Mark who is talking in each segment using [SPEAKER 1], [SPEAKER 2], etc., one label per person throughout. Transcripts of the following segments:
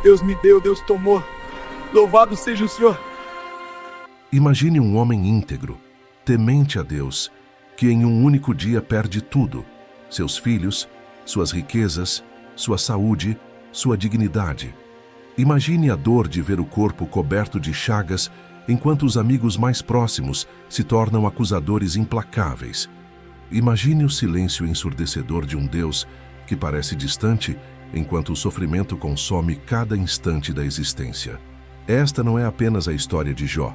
[SPEAKER 1] Deus me deu, Deus tomou. Louvado seja o Senhor.
[SPEAKER 2] Imagine um homem íntegro, temente a Deus, que em um único dia perde tudo: seus filhos, suas riquezas, sua saúde, sua dignidade. Imagine a dor de ver o corpo coberto de chagas, enquanto os amigos mais próximos se tornam acusadores implacáveis. Imagine o silêncio ensurdecedor de um Deus que parece distante, enquanto o sofrimento consome cada instante da existência. Esta não é apenas a história de Jó.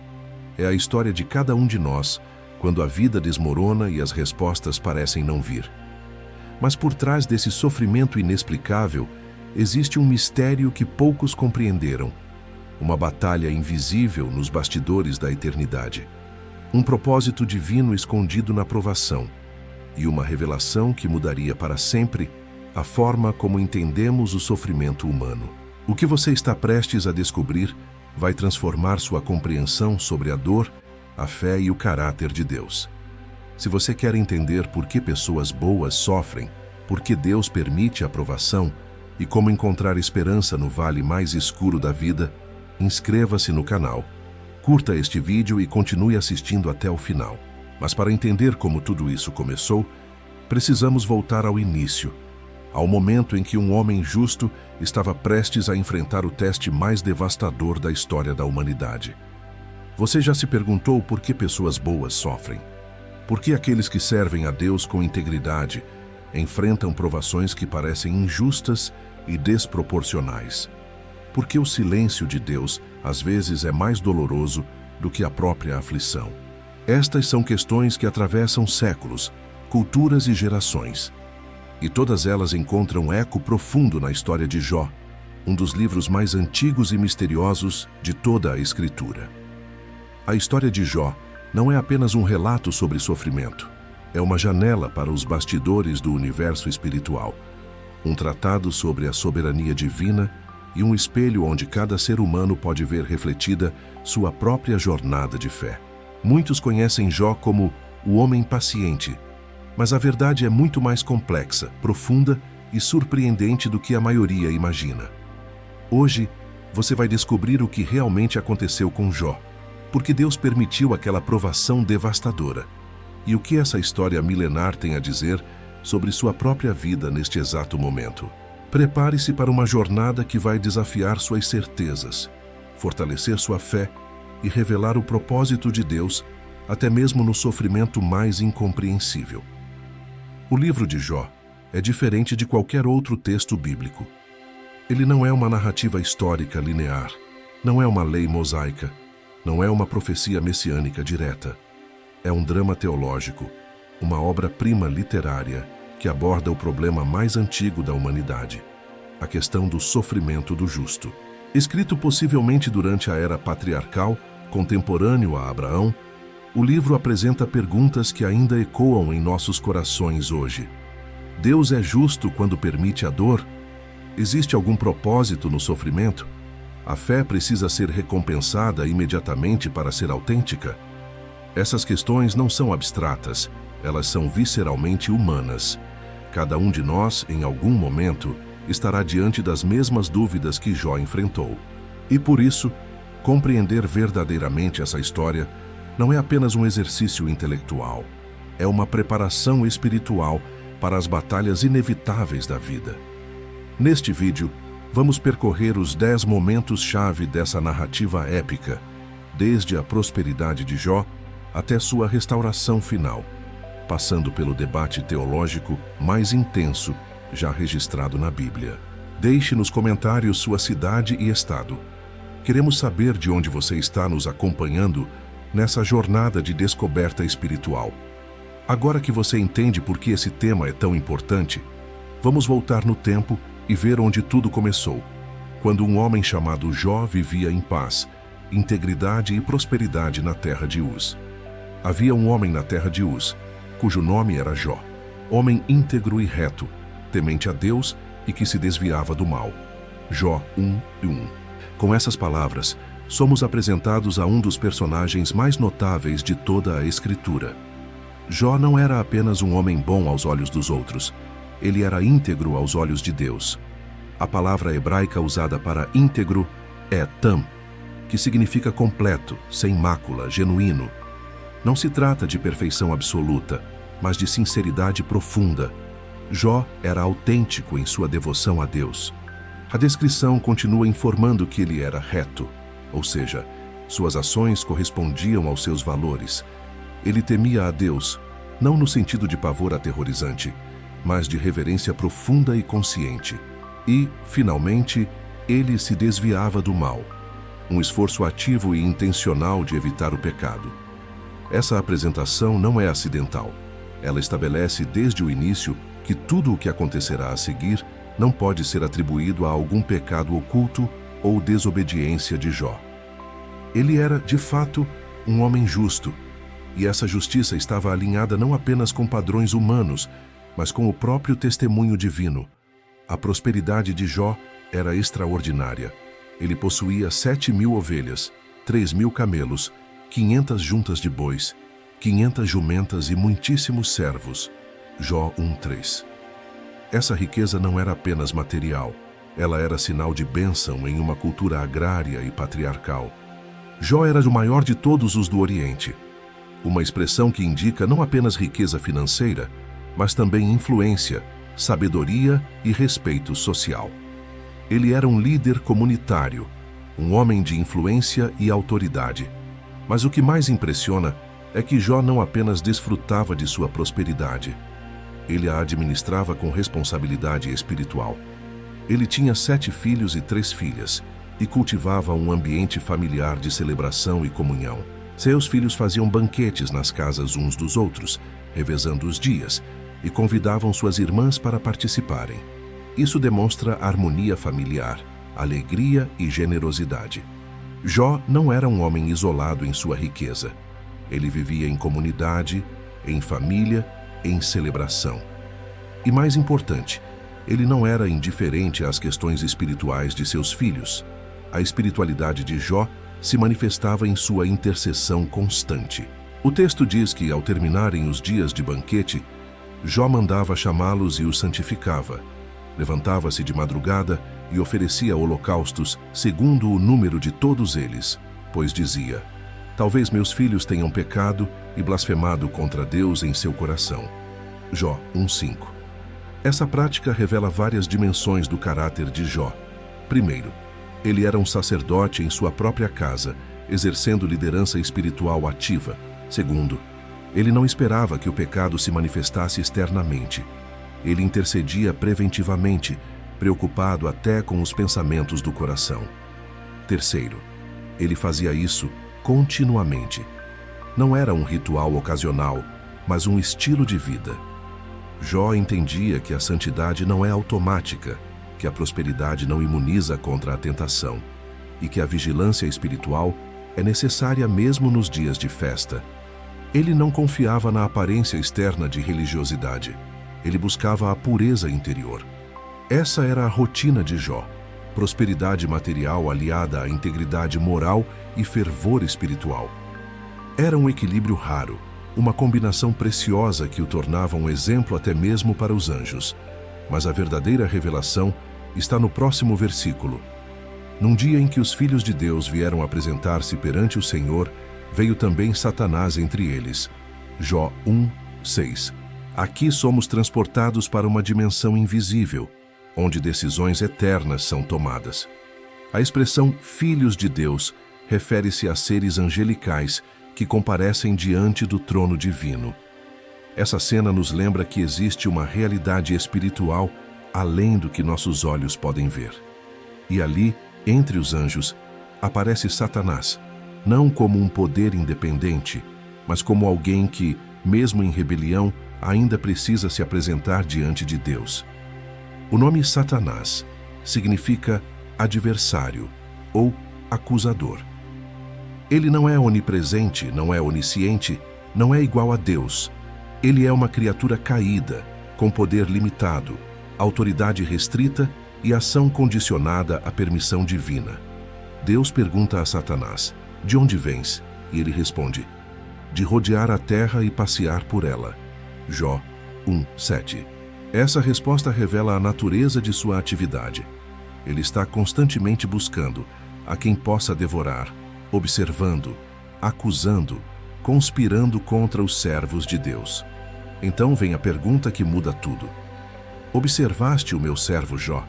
[SPEAKER 2] É a história de cada um de nós, quando a vida desmorona e as respostas parecem não vir. Mas por trás desse sofrimento inexplicável, existe um mistério que poucos compreenderam. Uma batalha invisível nos bastidores da eternidade. Um propósito divino escondido na provação. E uma revelação que mudaria para sempre a forma como entendemos o sofrimento humano. O que você está prestes a descobrir vai transformar sua compreensão sobre a dor, a fé e o caráter de Deus. Se você quer entender por que pessoas boas sofrem, por que Deus permite a provação e como encontrar esperança no vale mais escuro da vida, inscreva-se no canal, curta este vídeo e continue assistindo até o final. Mas para entender como tudo isso começou, precisamos voltar ao início, ao momento em que um homem justo estava prestes a enfrentar o teste mais devastador da história da humanidade. Você já se perguntou por que pessoas boas sofrem? Por que aqueles que servem a Deus com integridade enfrentam provações que parecem injustas e desproporcionais? Por que o silêncio de Deus às vezes é mais doloroso do que a própria aflição? Estas são questões que atravessam séculos, culturas e gerações. E todas elas encontram eco profundo na história de Jó, um dos livros mais antigos e misteriosos de toda a Escritura. A história de Jó não é apenas um relato sobre sofrimento. É uma janela para os bastidores do universo espiritual, um tratado sobre a soberania divina e um espelho onde cada ser humano pode ver refletida sua própria jornada de fé. Muitos conhecem Jó como o homem paciente, mas a verdade é muito mais complexa, profunda e surpreendente do que a maioria imagina. Hoje, você vai descobrir o que realmente aconteceu com Jó, porque Deus permitiu aquela provação devastadora, e o que essa história milenar tem a dizer sobre sua própria vida neste exato momento. Prepare-se para uma jornada que vai desafiar suas certezas, fortalecer sua fé e revelar o propósito de Deus, até mesmo no sofrimento mais incompreensível. O livro de Jó é diferente de qualquer outro texto bíblico. Ele não é uma narrativa histórica linear, não é uma lei mosaica, não é uma profecia messiânica direta. É um drama teológico, uma obra-prima literária que aborda o problema mais antigo da humanidade, a questão do sofrimento do justo. Escrito possivelmente durante a era patriarcal, contemporâneo a Abraão, o livro apresenta perguntas que ainda ecoam em nossos corações hoje. Deus é justo quando permite a dor? Existe algum propósito no sofrimento? A fé precisa ser recompensada imediatamente para ser autêntica? Essas questões não são abstratas, elas são visceralmente humanas. Cada um de nós, em algum momento, estará diante das mesmas dúvidas que Jó enfrentou. E por isso, compreender verdadeiramente essa história não é apenas um exercício intelectual, é uma preparação espiritual para as batalhas inevitáveis da vida. Neste vídeo, vamos percorrer os 10 momentos-chave dessa narrativa épica, desde a prosperidade de Jó até sua restauração final, passando pelo debate teológico mais intenso já registrado na Bíblia. Deixe nos comentários sua cidade e estado. Queremos saber de onde você está nos acompanhando nessa jornada de descoberta espiritual. Agora que você entende por que esse tema é tão importante, vamos voltar no tempo e ver onde tudo começou, quando um homem chamado Jó vivia em paz, integridade e prosperidade na terra de Uz. Havia um homem na terra de Uz, cujo nome era Jó, homem íntegro e reto, temente a Deus e que se desviava do mal. Jó 1:1. Com essas palavras, somos apresentados a um dos personagens mais notáveis de toda a Escritura. Jó não era apenas um homem bom aos olhos dos outros, ele era íntegro aos olhos de Deus. A palavra hebraica usada para íntegro é tam, que significa completo, sem mácula, genuíno. Não se trata de perfeição absoluta, mas de sinceridade profunda. Jó era autêntico em sua devoção a Deus. A descrição continua informando que ele era reto, ou seja, suas ações correspondiam aos seus valores. Ele temia a Deus, não no sentido de pavor aterrorizante, mas de reverência profunda e consciente. E, finalmente, ele se desviava do mal, um esforço ativo e intencional de evitar o pecado. Essa apresentação não é acidental. Ela estabelece desde o início que tudo o que acontecerá a seguir não pode ser atribuído a algum pecado oculto ou desobediência de Jó. Ele era, de fato, um homem justo, e essa justiça estava alinhada não apenas com padrões humanos, mas com o próprio testemunho divino. A prosperidade de Jó era extraordinária. Ele possuía 7.000 ovelhas, 3.000 camelos, 500 juntas de bois, 500 jumentas e muitíssimos servos. Jó 1:3. Essa riqueza não era apenas material, ela era sinal de bênção em uma cultura agrária e patriarcal. Jó era o maior de todos os do Oriente, uma expressão que indica não apenas riqueza financeira, mas também influência, sabedoria e respeito social. Ele era um líder comunitário, um homem de influência e autoridade. Mas o que mais impressiona é que Jó não apenas desfrutava de sua prosperidade, ele a administrava com responsabilidade espiritual. Ele tinha 7 filhos e 3 filhas, e cultivava um ambiente familiar de celebração e comunhão. Seus filhos faziam banquetes nas casas uns dos outros, revezando os dias, e convidavam suas irmãs para participarem. Isso demonstra harmonia familiar, alegria e generosidade. Jó não era um homem isolado em sua riqueza. Ele vivia em comunidade, em família, em celebração. E mais importante, ele não era indiferente às questões espirituais de seus filhos. A espiritualidade de Jó se manifestava em sua intercessão constante. O texto diz que, ao terminarem os dias de banquete, Jó mandava chamá-los e os santificava. Levantava-se de madrugada e oferecia holocaustos segundo o número de todos eles, pois dizia: talvez meus filhos tenham pecado e blasfemado contra Deus em seu coração. Jó 1:5. Essa prática revela várias dimensões do caráter de Jó. Primeiro, ele era um sacerdote em sua própria casa, exercendo liderança espiritual ativa. Segundo, ele não esperava que o pecado se manifestasse externamente. Ele intercedia preventivamente, preocupado até com os pensamentos do coração. Terceiro, ele fazia isso continuamente. Não era um ritual ocasional, mas um estilo de vida. Jó entendia que a santidade não é automática, que a prosperidade não imuniza contra a tentação e que a vigilância espiritual é necessária mesmo nos dias de festa. Ele não confiava na aparência externa de religiosidade. Ele buscava a pureza interior. Essa era a rotina de Jó: prosperidade material aliada à integridade moral e fervor espiritual. Era um equilíbrio raro, uma combinação preciosa que o tornava um exemplo até mesmo para os anjos. Mas a verdadeira revelação está no próximo versículo. Num dia em que os filhos de Deus vieram apresentar-se perante o Senhor, veio também Satanás entre eles. Jó 1:6. Aqui somos transportados para uma dimensão invisível, onde decisões eternas são tomadas. A expressão filhos de Deus refere-se a seres angelicais que comparecem diante do trono divino. Essa cena nos lembra que existe uma realidade espiritual além do que nossos olhos podem ver. E ali, entre os anjos, aparece Satanás, não como um poder independente, mas como alguém que, mesmo em rebelião, ainda precisa se apresentar diante de Deus. O nome Satanás significa adversário ou acusador. Ele não é onipresente, não é onisciente, não é igual a Deus. Ele é uma criatura caída, com poder limitado, autoridade restrita e ação condicionada à permissão divina. Deus pergunta a Satanás: de onde vens? E ele responde: de rodear a terra e passear por ela. Jó 1:7. Essa resposta revela a natureza de sua atividade. Ele está constantemente buscando a quem possa devorar, observando, acusando, conspirando contra os servos de Deus. Então vem a pergunta que muda tudo. Observaste o meu servo Jó?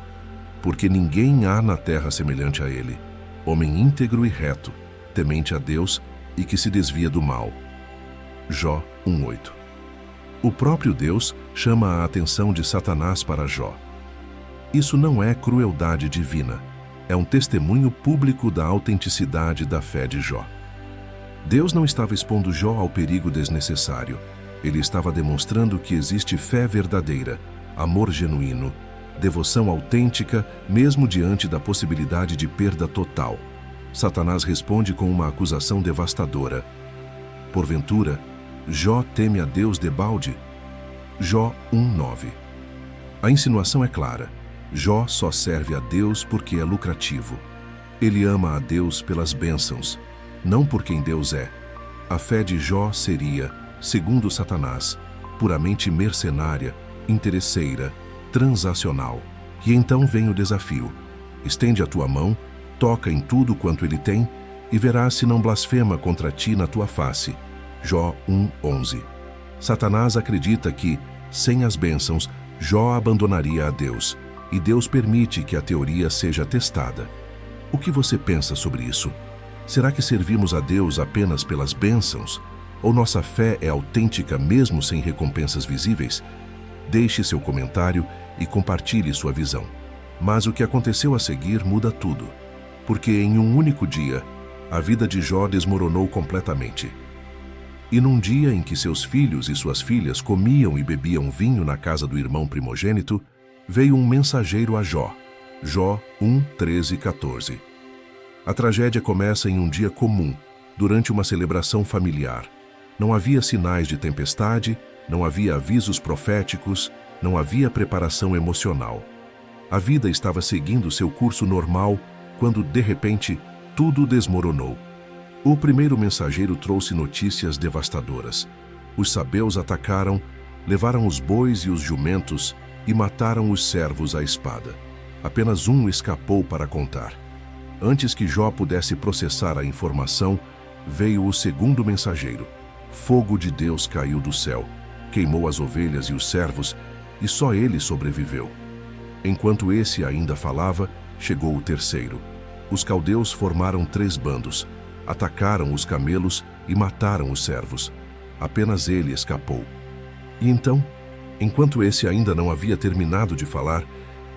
[SPEAKER 2] Porque ninguém há na terra semelhante a ele, homem íntegro e reto, temente a Deus e que se desvia do mal. Jó 1:8. O próprio Deus chama a atenção de Satanás para Jó. Isso não é crueldade divina, é um testemunho público da autenticidade da fé de Jó. Deus não estava expondo Jó ao perigo desnecessário. Ele estava demonstrando que existe fé verdadeira, amor genuíno, devoção autêntica, mesmo diante da possibilidade de perda total. Satanás responde com uma acusação devastadora. Porventura, Jó teme a Deus debalde? Jó 1:9. A insinuação é clara. Jó só serve a Deus porque é lucrativo. Ele ama a Deus pelas bênçãos, não por quem Deus é. A fé de Jó seria, segundo Satanás, puramente mercenária, interesseira, transacional. E então vem o desafio. Estende a tua mão, toca em tudo quanto ele tem, e verás se não blasfema contra ti na tua face. Jó 1:11. Satanás acredita que, sem as bênçãos, Jó abandonaria a Deus, e Deus permite que a teoria seja testada. O que você pensa sobre isso? Será que servimos a Deus apenas pelas bênçãos? Ou nossa fé é autêntica mesmo sem recompensas visíveis? Deixe seu comentário e compartilhe sua visão. Mas o que aconteceu a seguir muda tudo, porque em um único dia, a vida de Jó desmoronou completamente. E num dia em que seus filhos e suas filhas comiam e bebiam vinho na casa do irmão primogênito, veio um mensageiro a Jó. Jó 1:13-14. A tragédia começa em um dia comum, durante uma celebração familiar. Não havia sinais de tempestade, não havia avisos proféticos, não havia preparação emocional. A vida estava seguindo seu curso normal, quando, de repente, tudo desmoronou. O primeiro mensageiro trouxe notícias devastadoras. Os sabeus atacaram, levaram os bois e os jumentos e mataram os servos à espada. Apenas um escapou para contar. Antes que Jó pudesse processar a informação, veio o segundo mensageiro. Fogo de Deus caiu do céu, queimou as ovelhas e os servos, e só ele sobreviveu. Enquanto esse ainda falava, chegou o terceiro. Os caldeus formaram 3 bandos, atacaram os camelos e mataram os servos. Apenas ele escapou. E então, enquanto esse ainda não havia terminado de falar,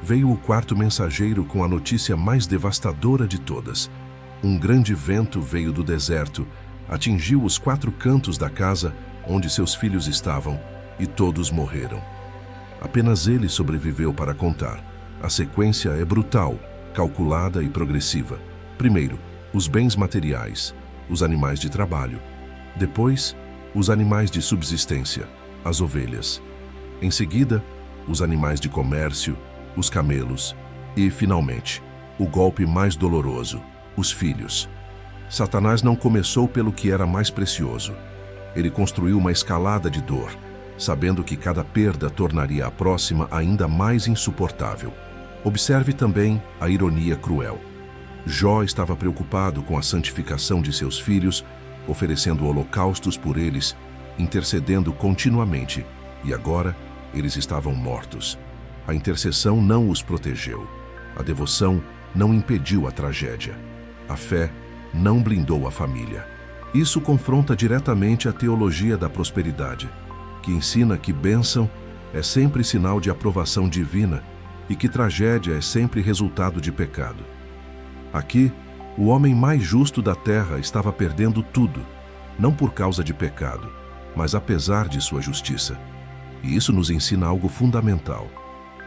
[SPEAKER 2] veio o quarto mensageiro com a notícia mais devastadora de todas. Um grande vento veio do deserto, atingiu os 4 cantos da casa onde seus filhos estavam, e todos morreram. Apenas ele sobreviveu para contar. A sequência é brutal, calculada e progressiva. Primeiro, os bens materiais, os animais de trabalho. Depois, os animais de subsistência, as ovelhas. Em seguida, os animais de comércio, os camelos. E, finalmente, o golpe mais doloroso, os filhos. Satanás não começou pelo que era mais precioso. Ele construiu uma escalada de dor, sabendo que cada perda tornaria a próxima ainda mais insuportável. Observe também a ironia cruel. Jó estava preocupado com a santificação de seus filhos, oferecendo holocaustos por eles, intercedendo continuamente, e agora eles estavam mortos. A intercessão não os protegeu. A devoção não impediu a tragédia. A fé não blindou a família. Isso confronta diretamente a teologia da prosperidade, que ensina que bênção é sempre sinal de aprovação divina e que tragédia é sempre resultado de pecado. Aqui, o homem mais justo da terra estava perdendo tudo, não por causa de pecado, mas apesar de sua justiça. E isso nos ensina algo fundamental.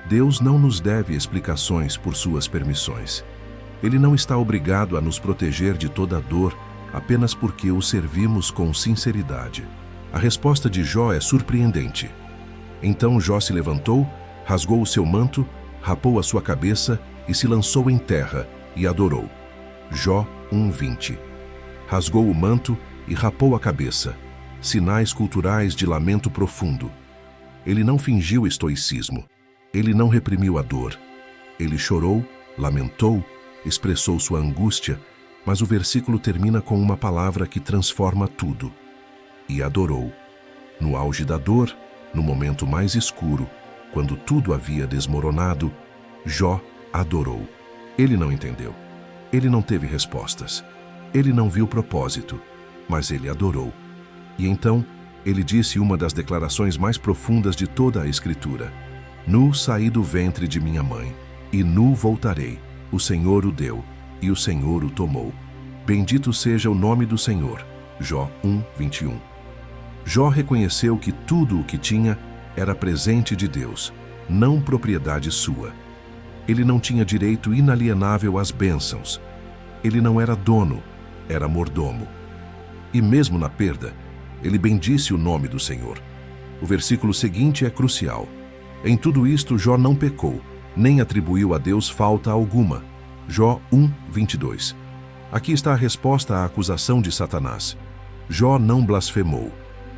[SPEAKER 2] Deus não nos deve explicações por suas permissões. Ele não está obrigado a nos proteger de toda a dor apenas porque o servimos com sinceridade. A resposta de Jó é surpreendente. Então Jó se levantou, rasgou o seu manto, rapou a sua cabeça e se lançou em terra e adorou. Jó 1:20. Rasgou o manto e rapou a cabeça. Sinais culturais de lamento profundo. Ele não fingiu estoicismo. Ele não reprimiu a dor. Ele chorou, lamentou, expressou sua angústia, mas o versículo termina com uma palavra que transforma tudo. E adorou. No auge da dor, no momento mais escuro, quando tudo havia desmoronado, Jó adorou. Ele não entendeu. Ele não teve respostas. Ele não viu propósito, mas ele adorou. E então, ele disse uma das declarações mais profundas de toda a Escritura: Nu saí do ventre de minha mãe, e nu voltarei. O Senhor o deu, e o Senhor o tomou. Bendito seja o nome do Senhor. Jó 1:21. Jó reconheceu que tudo o que tinha era presente de Deus, não propriedade sua. Ele não tinha direito inalienável às bênçãos. Ele não era dono, era mordomo. E mesmo na perda, ele bendisse o nome do Senhor. O versículo seguinte é crucial. Em tudo isto, Jó não pecou, nem atribuiu a Deus falta alguma. Jó 1:22. Aqui está a resposta à acusação de Satanás. Jó não blasfemou.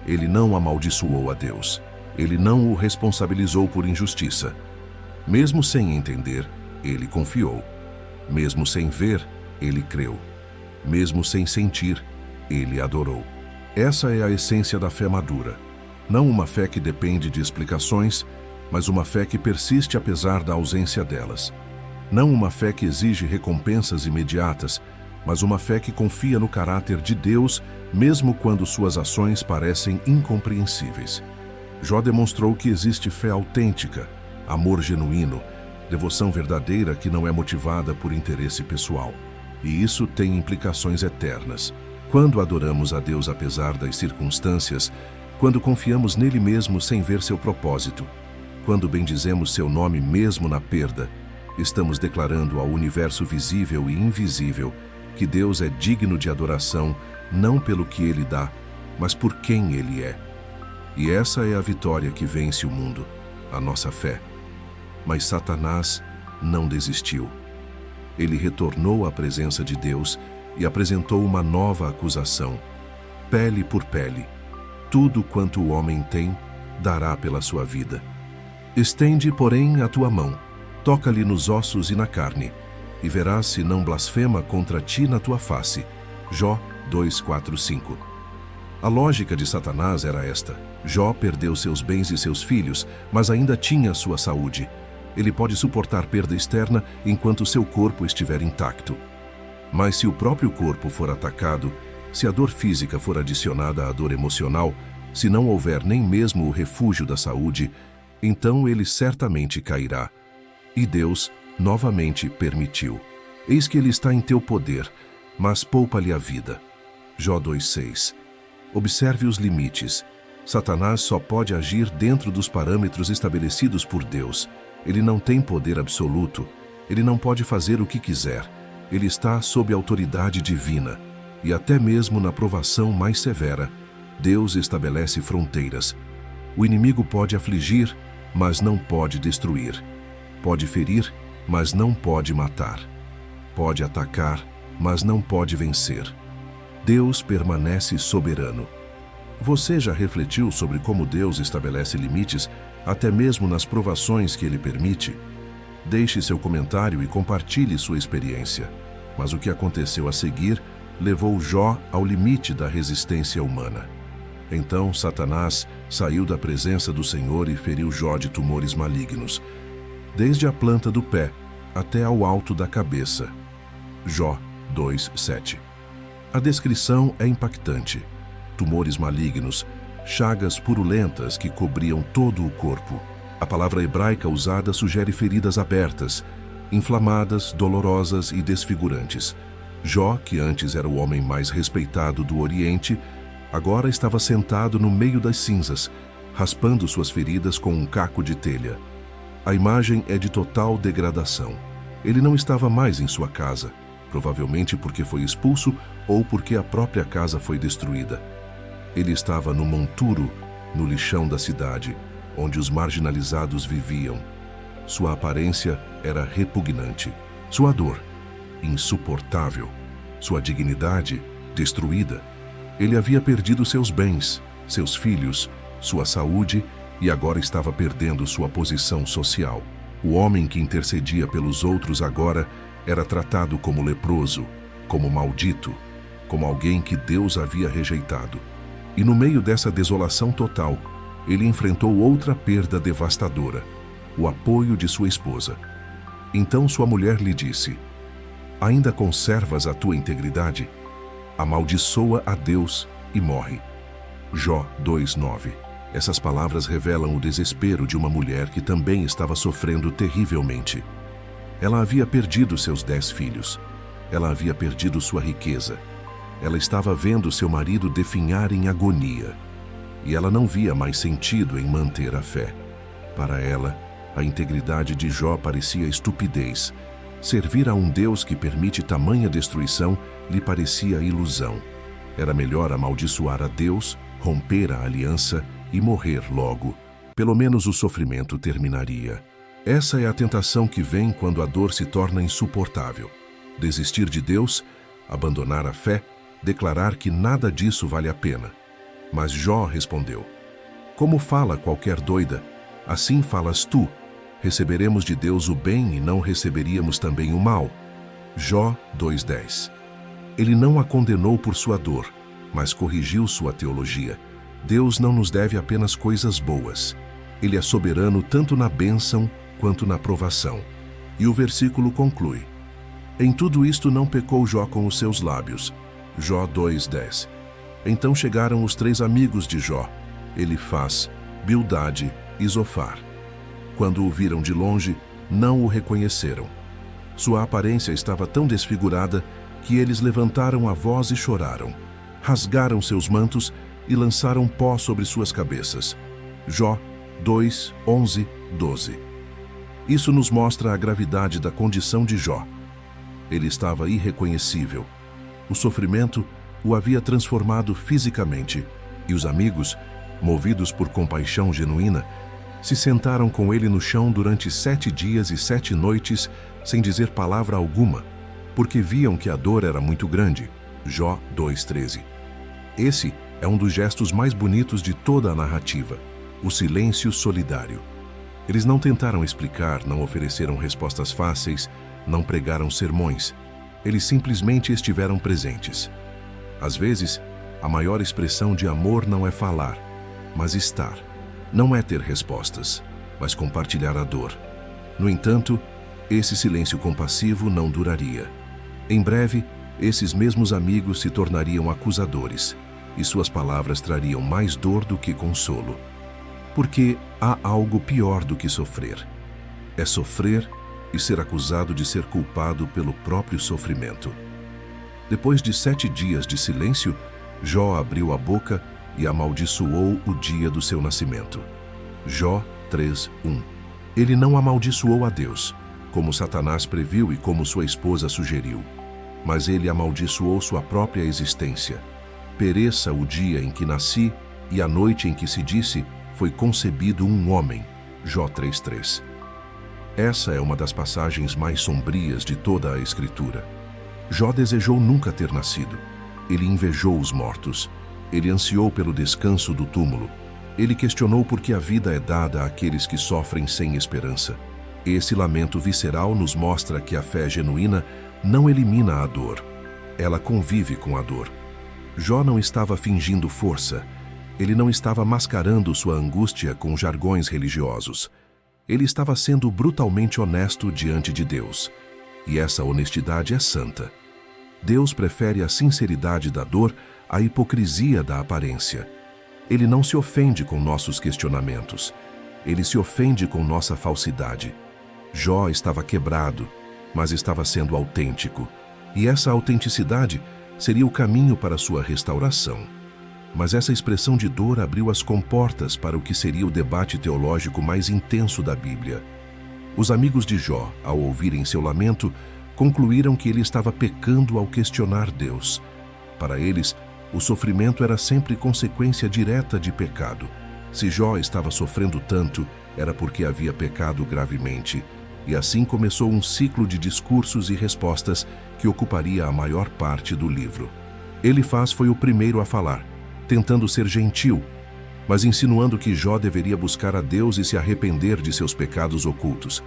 [SPEAKER 2] Ele não amaldiçoou a Deus. Ele não o responsabilizou por injustiça. Mesmo sem entender, ele confiou. Mesmo sem ver, ele creu. Mesmo sem sentir, ele adorou. Essa é a essência da fé madura. Não uma fé que depende de explicações, mas uma fé que persiste apesar da ausência delas. Não uma fé que exige recompensas imediatas, mas uma fé que confia no caráter de Deus, mesmo quando suas ações parecem incompreensíveis. Jó demonstrou que existe fé autêntica, amor genuíno, devoção verdadeira que não é motivada por interesse pessoal. E isso tem implicações eternas. Quando adoramos a Deus apesar das circunstâncias, quando confiamos nele mesmo sem ver seu propósito, quando bendizemos seu nome mesmo na perda, estamos declarando ao universo visível e invisível que Deus é digno de adoração não pelo que ele dá, mas por quem ele é. E essa é a vitória que vence o mundo, a nossa fé. Mas Satanás não desistiu. Ele retornou à presença de Deus e apresentou uma nova acusação. Pele por pele, tudo quanto o homem tem, dará pela sua vida. Estende, porém, a tua mão, toca-lhe nos ossos e na carne, e verás se não blasfema contra ti na tua face. Jó 2:4-5. A lógica de Satanás era esta: Jó perdeu seus bens e seus filhos, mas ainda tinha sua saúde. Ele pode suportar perda externa enquanto seu corpo estiver intacto. Mas se o próprio corpo for atacado, se a dor física for adicionada à dor emocional, se não houver nem mesmo o refúgio da saúde, então ele certamente cairá. E Deus novamente permitiu. Eis que ele está em teu poder, mas poupa-lhe a vida. Jó 2:6. Observe os limites. Satanás só pode agir dentro dos parâmetros estabelecidos por Deus. Ele não tem poder absoluto. Ele não pode fazer o que quiser. Ele está sob autoridade divina. E até mesmo na provação mais severa, Deus estabelece fronteiras. O inimigo pode afligir, mas não pode destruir. Pode ferir, mas não pode matar. Pode atacar, mas não pode vencer. Deus permanece soberano. Você já refletiu sobre como Deus estabelece limites, até mesmo nas provações que Ele permite? Deixe seu comentário e compartilhe sua experiência. Mas o que aconteceu a seguir levou Jó ao limite da resistência humana. Então Satanás saiu da presença do Senhor e feriu Jó de tumores malignos, desde a planta do pé até ao alto da cabeça. Jó 2:7. A descrição é impactante. Tumores malignos, chagas purulentas que cobriam todo o corpo. A palavra hebraica usada sugere feridas abertas, inflamadas, dolorosas e desfigurantes. Jó, que antes era o homem mais respeitado do Oriente, agora estava sentado no meio das cinzas, raspando suas feridas com um caco de telha. A imagem é de total degradação. Ele não estava mais em sua casa, provavelmente porque foi expulso ou porque a própria casa foi destruída. Ele estava no monturo, no lixão da cidade, onde os marginalizados viviam. Sua aparência era repugnante. Sua dor, insuportável. Sua dignidade, destruída. Ele havia perdido seus bens, seus filhos, sua saúde e agora estava perdendo sua posição social. O homem que intercedia pelos outros agora era tratado como leproso, como maldito, como alguém que Deus havia rejeitado. E no meio dessa desolação total, ele enfrentou outra perda devastadora: o apoio de sua esposa. Então sua mulher lhe disse: ainda conservas a tua integridade? Amaldiçoa a Deus e morre. Jó 2:9. Essas palavras revelam o desespero de uma mulher que também estava sofrendo terrivelmente. Ela havia perdido seus 10 filhos. Ela havia perdido sua riqueza. Ela estava vendo seu marido definhar em agonia. E ela não via mais sentido em manter a fé. Para ela, a integridade de Jó parecia estupidez. Servir a um Deus que permite tamanha destruição lhe parecia ilusão. Era melhor amaldiçoar a Deus, romper a aliança e morrer logo. Pelo menos o sofrimento terminaria. Essa é a tentação que vem quando a dor se torna insuportável. Desistir de Deus, abandonar a fé, declarar que nada disso vale a pena. Mas Jó respondeu: como fala qualquer doida, assim falas tu. Receberemos de Deus o bem e não receberíamos também o mal. Jó 2:10. Ele não a condenou por sua dor, mas corrigiu sua teologia. Deus não nos deve apenas coisas boas. Ele é soberano tanto na bênção quanto na provação. E o versículo conclui: em tudo isto não pecou Jó com os seus lábios. Jó 2:10. Então chegaram os 3 amigos de Jó, Elifaz, Bildade e Zofar. Quando o viram de longe, não o reconheceram. Sua aparência estava tão desfigurada que eles levantaram a voz e choraram. Rasgaram seus mantos e lançaram pó sobre suas cabeças. Jó 2:11, 12. Isso nos mostra a gravidade da condição de Jó. Ele estava irreconhecível. O sofrimento o havia transformado fisicamente, e os amigos, movidos por compaixão genuína, se sentaram com ele no chão durante 7 dias e 7 noites, sem dizer palavra alguma, porque viam que a dor era muito grande. Jó 2:13. Esse é um dos gestos mais bonitos de toda a narrativa: o silêncio solidário. Eles não tentaram explicar, não ofereceram respostas fáceis, não pregaram sermões. Eles simplesmente estiveram presentes. Às vezes, a maior expressão de amor não é falar, mas estar. Não é ter respostas, mas compartilhar a dor. No entanto, esse silêncio compassivo não duraria. Em breve, esses mesmos amigos se tornariam acusadores, e suas palavras trariam mais dor do que consolo. Porque há algo pior do que sofrer. É sofrer e ser acusado de ser culpado pelo próprio sofrimento. Depois de 7 dias de silêncio, Jó abriu a boca e amaldiçoou o dia do seu nascimento. Jó 3:1. Ele não amaldiçoou a Deus, como Satanás previu e como sua esposa sugeriu, mas ele amaldiçoou sua própria existência. Pereça o dia em que nasci e a noite em que se disse, foi concebido um homem. Jó 3:3. Essa é uma das passagens mais sombrias de toda a Escritura. Jó desejou nunca ter nascido. Ele invejou os mortos. Ele ansiou pelo descanso do túmulo. Ele questionou por que a vida é dada àqueles que sofrem sem esperança. Esse lamento visceral nos mostra que a fé genuína não elimina a dor. Ela convive com a dor. Jó não estava fingindo força. Ele não estava mascarando sua angústia com jargões religiosos. Ele estava sendo brutalmente honesto diante de Deus. E essa honestidade é santa. Deus prefere a sinceridade da dor à hipocrisia da aparência. Ele não se ofende com nossos questionamentos. Ele se ofende com nossa falsidade. Jó estava quebrado, mas estava sendo autêntico. E essa autenticidade seria o caminho para sua restauração. Mas essa expressão de dor abriu as comportas para o que seria o debate teológico mais intenso da Bíblia. Os amigos de Jó, ao ouvirem seu lamento, concluíram que ele estava pecando ao questionar Deus. Para eles, o sofrimento era sempre consequência direta de pecado. Se Jó estava sofrendo tanto, era porque havia pecado gravemente. E assim começou um ciclo de discursos e respostas que ocuparia a maior parte do livro. Elifaz foi o primeiro a falar, tentando ser gentil, mas insinuando que Jó deveria buscar a Deus e se arrepender de seus pecados ocultos.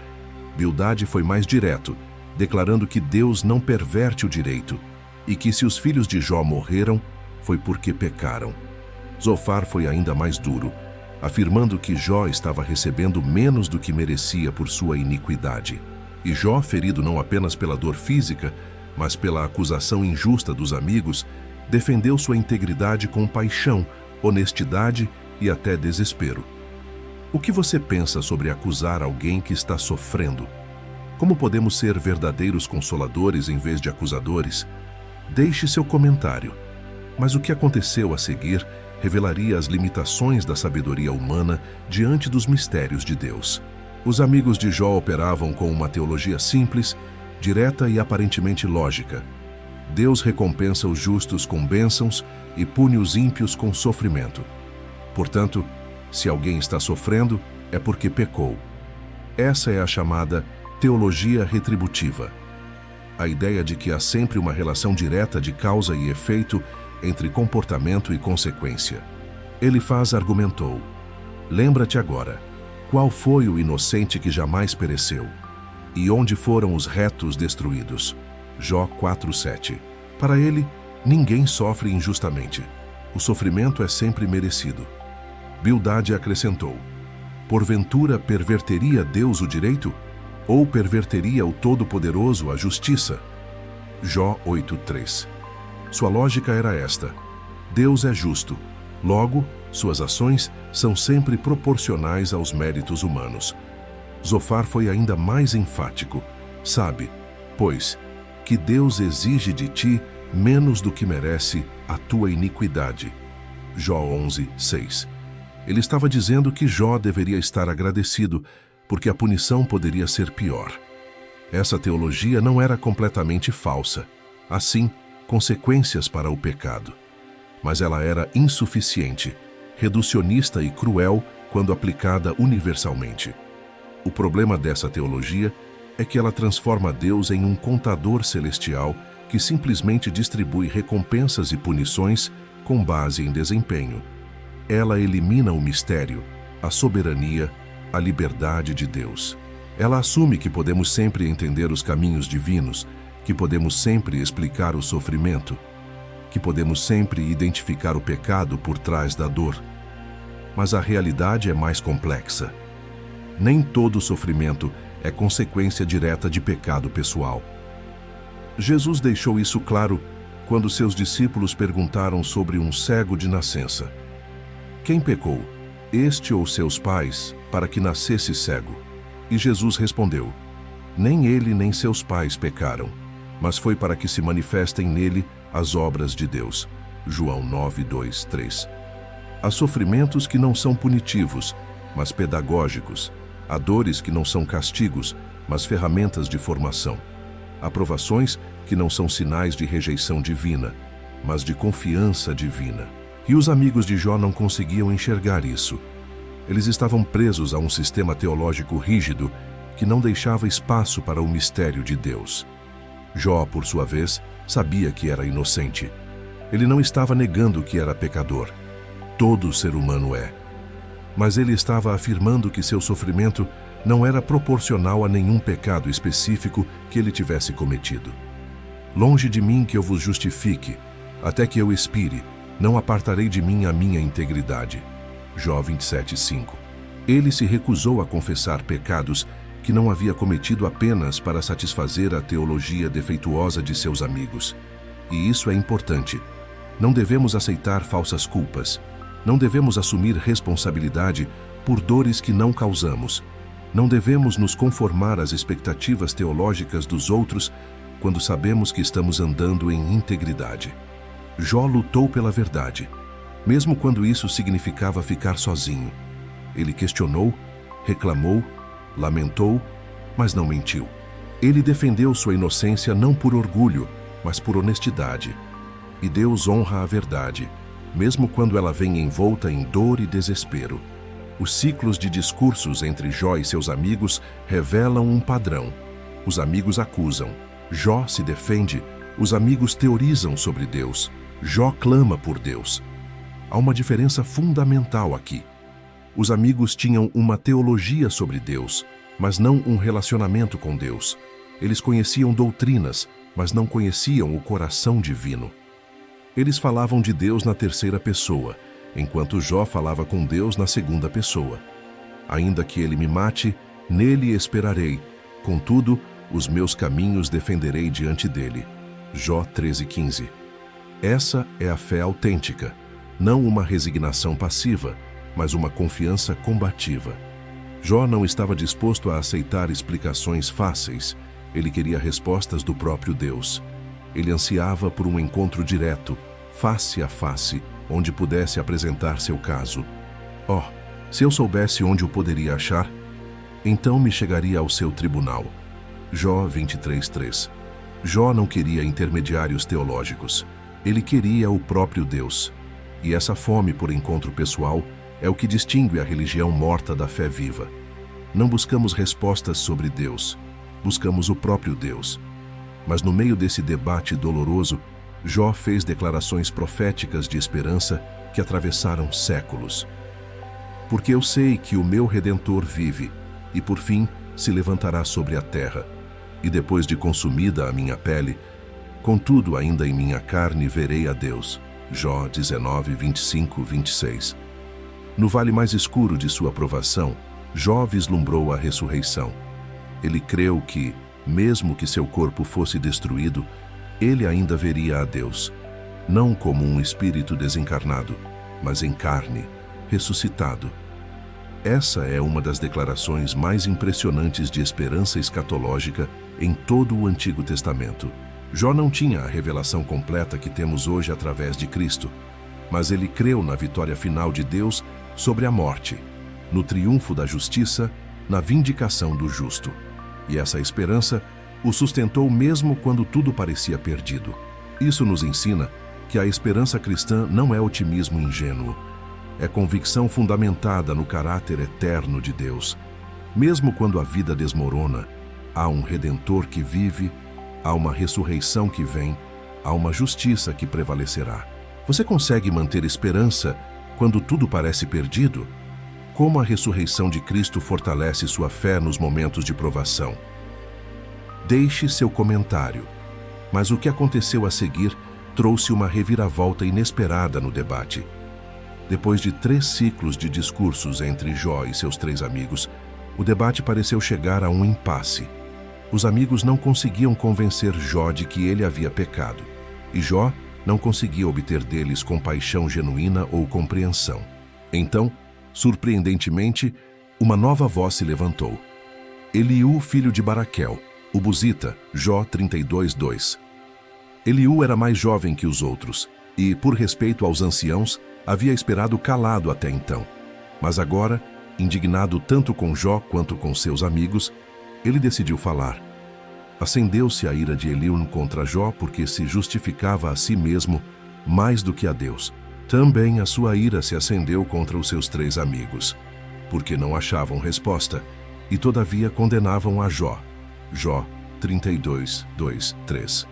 [SPEAKER 2] Bildade foi mais direto, declarando que Deus não perverte o direito e que se os filhos de Jó morreram, foi porque pecaram. Zofar foi ainda mais duro, afirmando que Jó estava recebendo menos do que merecia por sua iniquidade. E Jó, ferido não apenas pela dor física, mas pela acusação injusta dos amigos, defendeu sua integridade com paixão, honestidade e até desespero. O que você pensa sobre acusar alguém que está sofrendo? Como podemos ser verdadeiros consoladores em vez de acusadores? Deixe seu comentário. Mas o que aconteceu a seguir revelaria as limitações da sabedoria humana diante dos mistérios de Deus. Os amigos de Jó operavam com uma teologia simples, direta e aparentemente lógica. Deus recompensa os justos com bênçãos e pune os ímpios com sofrimento. Portanto, se alguém está sofrendo, é porque pecou. Essa é a chamada teologia retributiva. A ideia de que há sempre uma relação direta de causa e efeito entre comportamento e consequência. Elifaz argumentou: lembra-te agora, qual foi o inocente que jamais pereceu? E onde foram os retos destruídos? Jó 4:7. Para ele, ninguém sofre injustamente. O sofrimento é sempre merecido. Bildade acrescentou: porventura perverteria Deus o direito? Ou perverteria o Todo-Poderoso a justiça? Jó 8:3. Sua lógica era esta: Deus é justo, logo, suas ações são sempre proporcionais aos méritos humanos. Zofar foi ainda mais enfático: sabe, pois, que Deus exige de ti menos do que merece a tua iniquidade. Jó 11:6. Ele estava dizendo que Jó deveria estar agradecido, porque a punição poderia ser pior. Essa teologia não era completamente falsa. Assim, consequências para o pecado. Mas ela era insuficiente, reducionista e cruel quando aplicada universalmente. O problema dessa teologia é que ela transforma Deus em um contador celestial que simplesmente distribui recompensas e punições com base em desempenho. Ela elimina o mistério, a soberania, a liberdade de Deus. Ela assume que podemos sempre entender os caminhos divinos, que podemos sempre explicar o sofrimento, que podemos sempre identificar o pecado por trás da dor. Mas a realidade é mais complexa. Nem todo sofrimento é consequência direta de pecado pessoal. Jesus deixou isso claro quando seus discípulos perguntaram sobre um cego de nascença. Quem pecou, este ou seus pais, para que nascesse cego? E Jesus respondeu: nem ele nem seus pais pecaram, mas foi para que se manifestem nele as obras de Deus. João 9:2-3. Há sofrimentos que não são punitivos, mas pedagógicos. Há dores que não são castigos, mas ferramentas de formação. Há provações que não são sinais de rejeição divina, mas de confiança divina. E os amigos de Jó não conseguiam enxergar isso. Eles estavam presos a um sistema teológico rígido que não deixava espaço para o mistério de Deus. Jó, por sua vez, sabia que era inocente. Ele não estava negando que era pecador. Todo ser humano é. Mas ele estava afirmando que seu sofrimento não era proporcional a nenhum pecado específico que ele tivesse cometido. Longe de mim que eu vos justifique, até que eu expire, não apartarei de mim a minha integridade. Jó 27:5. Ele se recusou a confessar pecados que não havia cometido apenas para satisfazer a teologia defeituosa de seus amigos. E isso é importante. Não devemos aceitar falsas culpas. Não devemos assumir responsabilidade por dores que não causamos. Não devemos nos conformar às expectativas teológicas dos outros quando sabemos que estamos andando em integridade. Jó lutou pela verdade, mesmo quando isso significava ficar sozinho. Ele questionou, reclamou, lamentou, mas não mentiu. Ele defendeu sua inocência não por orgulho, mas por honestidade. E Deus honra a verdade, mesmo quando ela vem envolta em dor e desespero. Os ciclos de discursos entre Jó e seus amigos revelam um padrão. Os amigos acusam, Jó se defende, os amigos teorizam sobre Deus, Jó clama por Deus. Há uma diferença fundamental aqui. Os amigos tinham uma teologia sobre Deus, mas não um relacionamento com Deus. Eles conheciam doutrinas, mas não conheciam o coração divino. Eles falavam de Deus na terceira pessoa, enquanto Jó falava com Deus na segunda pessoa. Ainda que ele me mate, nele esperarei. Contudo, os meus caminhos defenderei diante dele. Jó 13:15. Essa é a fé autêntica, não uma resignação passiva, mas uma confiança combativa. Jó não estava disposto a aceitar explicações fáceis. Ele queria respostas do próprio Deus. Ele ansiava por um encontro direto, face a face, onde pudesse apresentar seu caso. Oh, se eu soubesse onde o poderia achar, então me chegaria ao seu tribunal. Jó 23:3. Jó não queria intermediários teológicos. Ele queria o próprio Deus. E essa fome por encontro pessoal é o que distingue a religião morta da fé viva. Não buscamos respostas sobre Deus. Buscamos o próprio Deus. Mas no meio desse debate doloroso, Jó fez declarações proféticas de esperança que atravessaram séculos. Porque eu sei que o meu Redentor vive, e por fim se levantará sobre a terra. E depois de consumida a minha pele, contudo ainda em minha carne verei a Deus. Jó 19:25-26. No vale mais escuro de sua provação, Jó vislumbrou a ressurreição. Ele creu que, mesmo que seu corpo fosse destruído, ele ainda veria a Deus, não como um espírito desencarnado, mas em carne, ressuscitado. Essa é uma das declarações mais impressionantes de esperança escatológica em todo o Antigo Testamento. Jó não tinha a revelação completa que temos hoje através de Cristo, mas ele creu na vitória final de Deus sobre a morte, no triunfo da justiça, na vindicação do justo. E essa esperança o sustentou mesmo quando tudo parecia perdido. Isso nos ensina que a esperança cristã não é otimismo ingênuo. É convicção fundamentada no caráter eterno de Deus. Mesmo quando a vida desmorona, há um Redentor que vive, há uma ressurreição que vem, há uma justiça que prevalecerá. Você consegue manter esperança quando tudo parece perdido? Como a ressurreição de Cristo fortalece sua fé nos momentos de provação? Deixe seu comentário. Mas o que aconteceu a seguir trouxe uma reviravolta inesperada no debate. Depois de 3 ciclos de discursos entre Jó e seus 3 amigos, o debate pareceu chegar a um impasse. Os amigos não conseguiam convencer Jó de que ele havia pecado, e Jó não conseguia obter deles compaixão genuína ou compreensão. Então, surpreendentemente, uma nova voz se levantou. Eliú, filho de Baraquel, o Buzita, Jó 32:2. Eliú era mais jovem que os outros e, por respeito aos anciãos, havia esperado calado até então. Mas agora, indignado tanto com Jó quanto com seus amigos, ele decidiu falar. Acendeu-se a ira de Eliú contra Jó porque se justificava a si mesmo mais do que a Deus. Também a sua ira se acendeu contra os seus 3 amigos, porque não achavam resposta e todavia condenavam a Jó. Jó 32:2-3.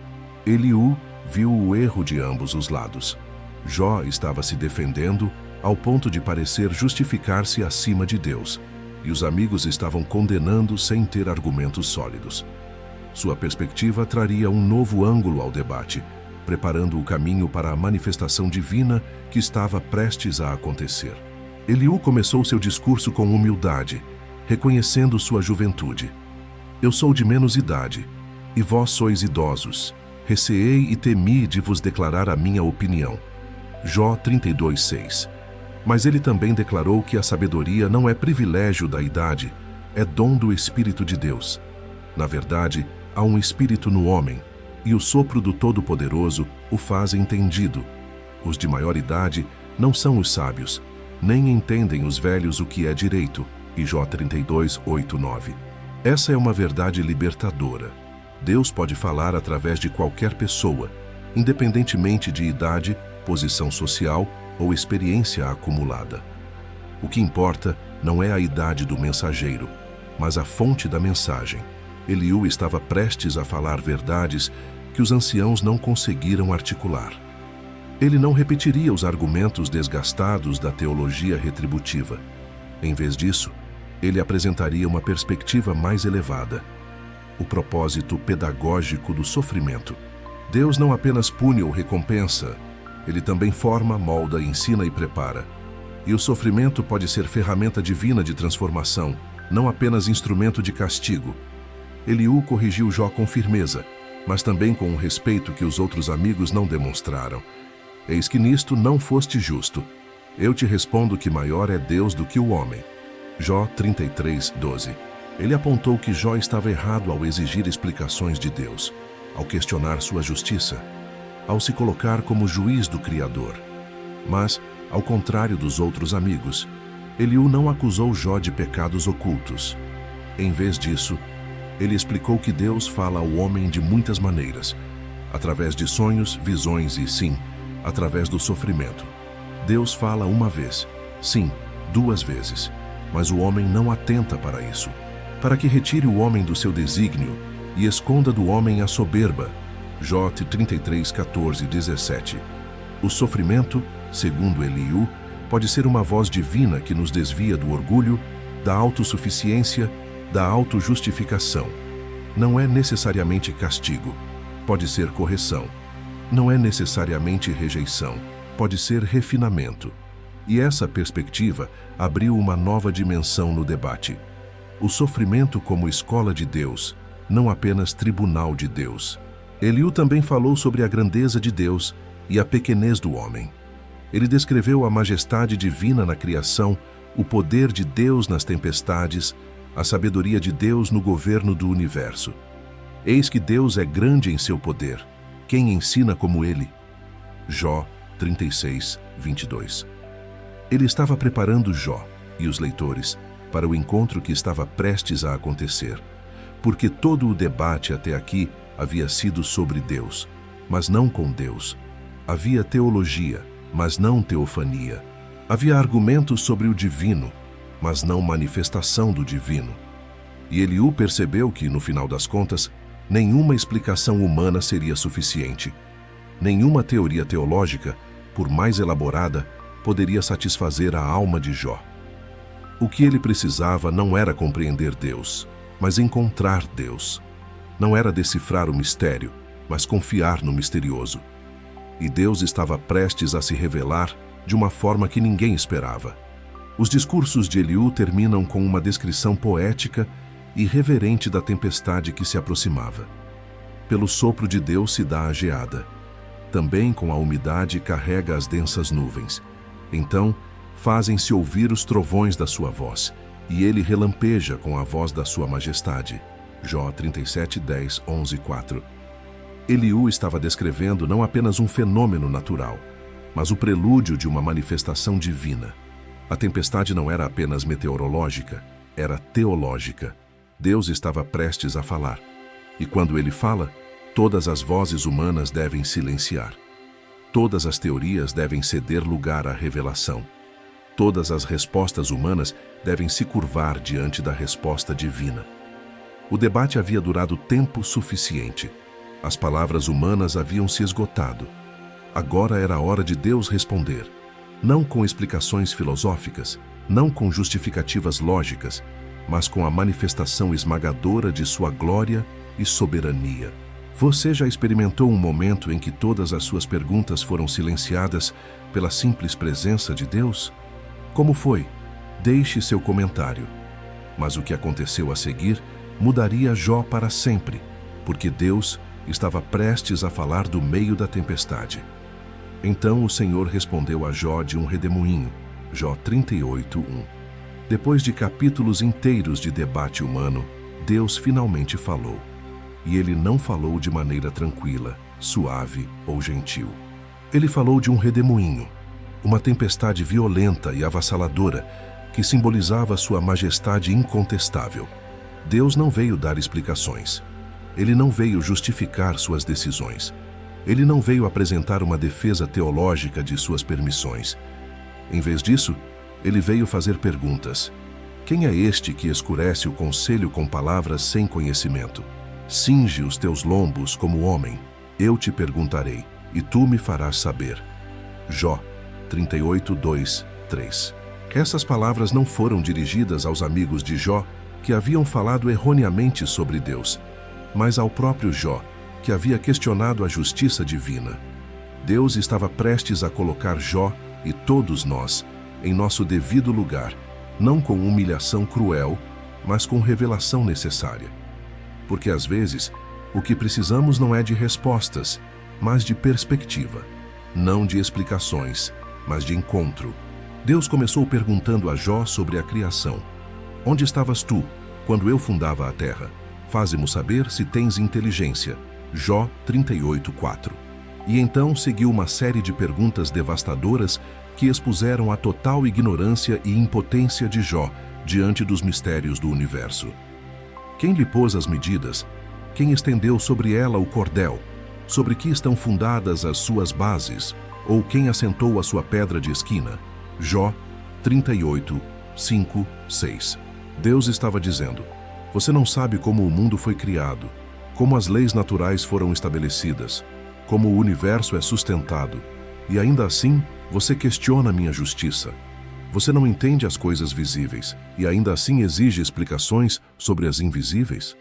[SPEAKER 2] Eliú viu o erro de ambos os lados. Jó estava se defendendo ao ponto de parecer justificar-se acima de Deus, e os amigos estavam condenando sem ter argumentos sólidos. Sua perspectiva traria um novo ângulo ao debate, preparando o caminho para a manifestação divina que estava prestes a acontecer. Eliú começou seu discurso com humildade, reconhecendo sua juventude. Eu sou de menos idade, e vós sois idosos. Receei e temi de vos declarar a minha opinião. Jó 32:6. Mas ele também declarou que a sabedoria não é privilégio da idade, é dom do Espírito de Deus. Na verdade, há um Espírito no homem, e o sopro do Todo-Poderoso o faz entendido. Os de maior idade não são os sábios, nem entendem os velhos o que é direito. E Jó 32:8-9. Essa é uma verdade libertadora. Deus pode falar através de qualquer pessoa, independentemente de idade, posição social ou experiência acumulada. O que importa não é a idade do mensageiro, mas a fonte da mensagem. Eliú estava prestes a falar verdades que os anciãos não conseguiram articular. Ele não repetiria os argumentos desgastados da teologia retributiva. Em vez disso, ele apresentaria uma perspectiva mais elevada: o propósito pedagógico do sofrimento. Deus não apenas pune ou recompensa, ele também forma, molda, ensina e prepara. E o sofrimento pode ser ferramenta divina de transformação, não apenas instrumento de castigo. Eliú corrigiu Jó com firmeza, mas também com um respeito que os outros amigos não demonstraram. Eis que nisto não foste justo. Eu te respondo que maior é Deus do que o homem. Jó 33:12. Ele apontou que Jó estava errado ao exigir explicações de Deus, ao questionar sua justiça, ao se colocar como juiz do Criador. Mas, ao contrário dos outros amigos, Eliú não acusou Jó de pecados ocultos. Em vez disso, ele explicou que Deus fala ao homem de muitas maneiras, através de sonhos, visões e, sim, através do sofrimento. Deus fala uma vez, sim, 2 vezes, mas o homem não atenta para isso, para que retire o homem do seu desígnio e esconda do homem a soberba. Jó 33:14-17. O sofrimento, segundo Eliú, pode ser uma voz divina que nos desvia do orgulho, da autossuficiência, da autojustificação. Não é necessariamente castigo, pode ser correção. Não é necessariamente rejeição, pode ser refinamento. E essa perspectiva abriu uma nova dimensão no debate. O sofrimento como escola de Deus, não apenas tribunal de Deus. Eliú também falou sobre a grandeza de Deus e a pequenez do homem. Ele descreveu a majestade divina na criação, o poder de Deus nas tempestades, a sabedoria de Deus no governo do universo. Eis que Deus é grande em seu poder. Quem ensina como ele? Jó 36:22. Ele estava preparando Jó e os leitores para o encontro que estava prestes a acontecer, porque todo o debate até aqui havia sido sobre Deus, mas não com Deus. Havia teologia, mas não teofania. Havia argumentos sobre o divino, mas não manifestação do divino. E Eliú percebeu que, no final das contas, nenhuma explicação humana seria suficiente. Nenhuma teoria teológica, por mais elaborada, poderia satisfazer a alma de Jó. O que ele precisava não era compreender Deus, mas encontrar Deus. Não era decifrar o mistério, mas confiar no misterioso. E Deus estava prestes a se revelar de uma forma que ninguém esperava. Os discursos de Eliú terminam com uma descrição poética e reverente da tempestade que se aproximava. Pelo sopro de Deus se dá a geada. Também com a umidade carrega as densas nuvens. Então, fazem-se ouvir os trovões da sua voz, e ele relampeja com a voz da sua majestade. Jó 37:10-11-4. Eliú estava descrevendo não apenas um fenômeno natural, mas o prelúdio de uma manifestação divina. A tempestade não era apenas meteorológica, era teológica. Deus estava prestes a falar. E quando ele fala, todas as vozes humanas devem silenciar. Todas as teorias devem ceder lugar à revelação. Todas as respostas humanas devem se curvar diante da resposta divina. O debate havia durado tempo suficiente. As palavras humanas haviam se esgotado. Agora era a hora de Deus responder, não com explicações filosóficas, não com justificativas lógicas, mas com a manifestação esmagadora de sua glória e soberania. Você já experimentou um momento em que todas as suas perguntas foram silenciadas pela simples presença de Deus? Como foi? Deixe seu comentário. Mas o que aconteceu a seguir mudaria Jó para sempre, porque Deus estava prestes a falar do meio da tempestade. Então o Senhor respondeu a Jó de um redemoinho. Jó 38:1. Depois de capítulos inteiros de debate humano, Deus finalmente falou. E ele não falou de maneira tranquila, suave ou gentil. Ele falou de um redemoinho, uma tempestade violenta e avassaladora que simbolizava sua majestade incontestável. Deus não veio dar explicações. Ele não veio justificar suas decisões. Ele não veio apresentar uma defesa teológica de suas permissões. Em vez disso, ele veio fazer perguntas. Quem é este que escurece o conselho com palavras sem conhecimento? Cinge os teus lombos como homem. Eu te perguntarei, e tu me farás saber. Jó 38:2-3. Essas palavras não foram dirigidas aos amigos de Jó, que haviam falado erroneamente sobre Deus, mas ao próprio Jó, que havia questionado a justiça divina. Deus estava prestes a colocar Jó e todos nós em nosso devido lugar, não com humilhação cruel, mas com revelação necessária. Porque às vezes, o que precisamos não é de respostas, mas de perspectiva, não de explicações, mas de encontro. Deus começou perguntando a Jó sobre a criação. Onde estavas tu, quando eu fundava a terra? Faze-mo saber se tens inteligência. Jó 38:4. E então seguiu uma série de perguntas devastadoras que expuseram a total ignorância e impotência de Jó diante dos mistérios do universo. Quem lhe pôs as medidas? Quem estendeu sobre ela o cordel? Sobre que estão fundadas as suas bases? Ou quem assentou a sua pedra de esquina? Jó 38:5, 6. Deus estava dizendo: você não sabe como o mundo foi criado, como as leis naturais foram estabelecidas, como o universo é sustentado, e ainda assim você questiona minha justiça. Você não entende as coisas visíveis e ainda assim exige explicações sobre as invisíveis?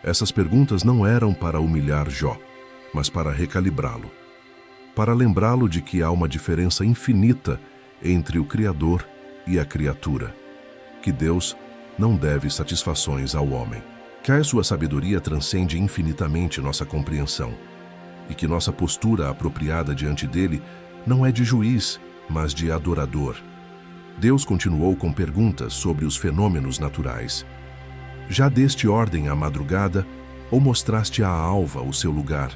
[SPEAKER 2] Essas perguntas não eram para humilhar Jó, mas para recalibrá-lo, para lembrá-lo de que há uma diferença infinita entre o Criador e a criatura, que Deus não deve satisfações ao homem, que a sua sabedoria transcende infinitamente nossa compreensão, e que nossa postura apropriada diante dele não é de juiz, mas de adorador. Deus continuou com perguntas sobre os fenômenos naturais. Já deste ordem à madrugada, ou mostraste à alva o seu lugar?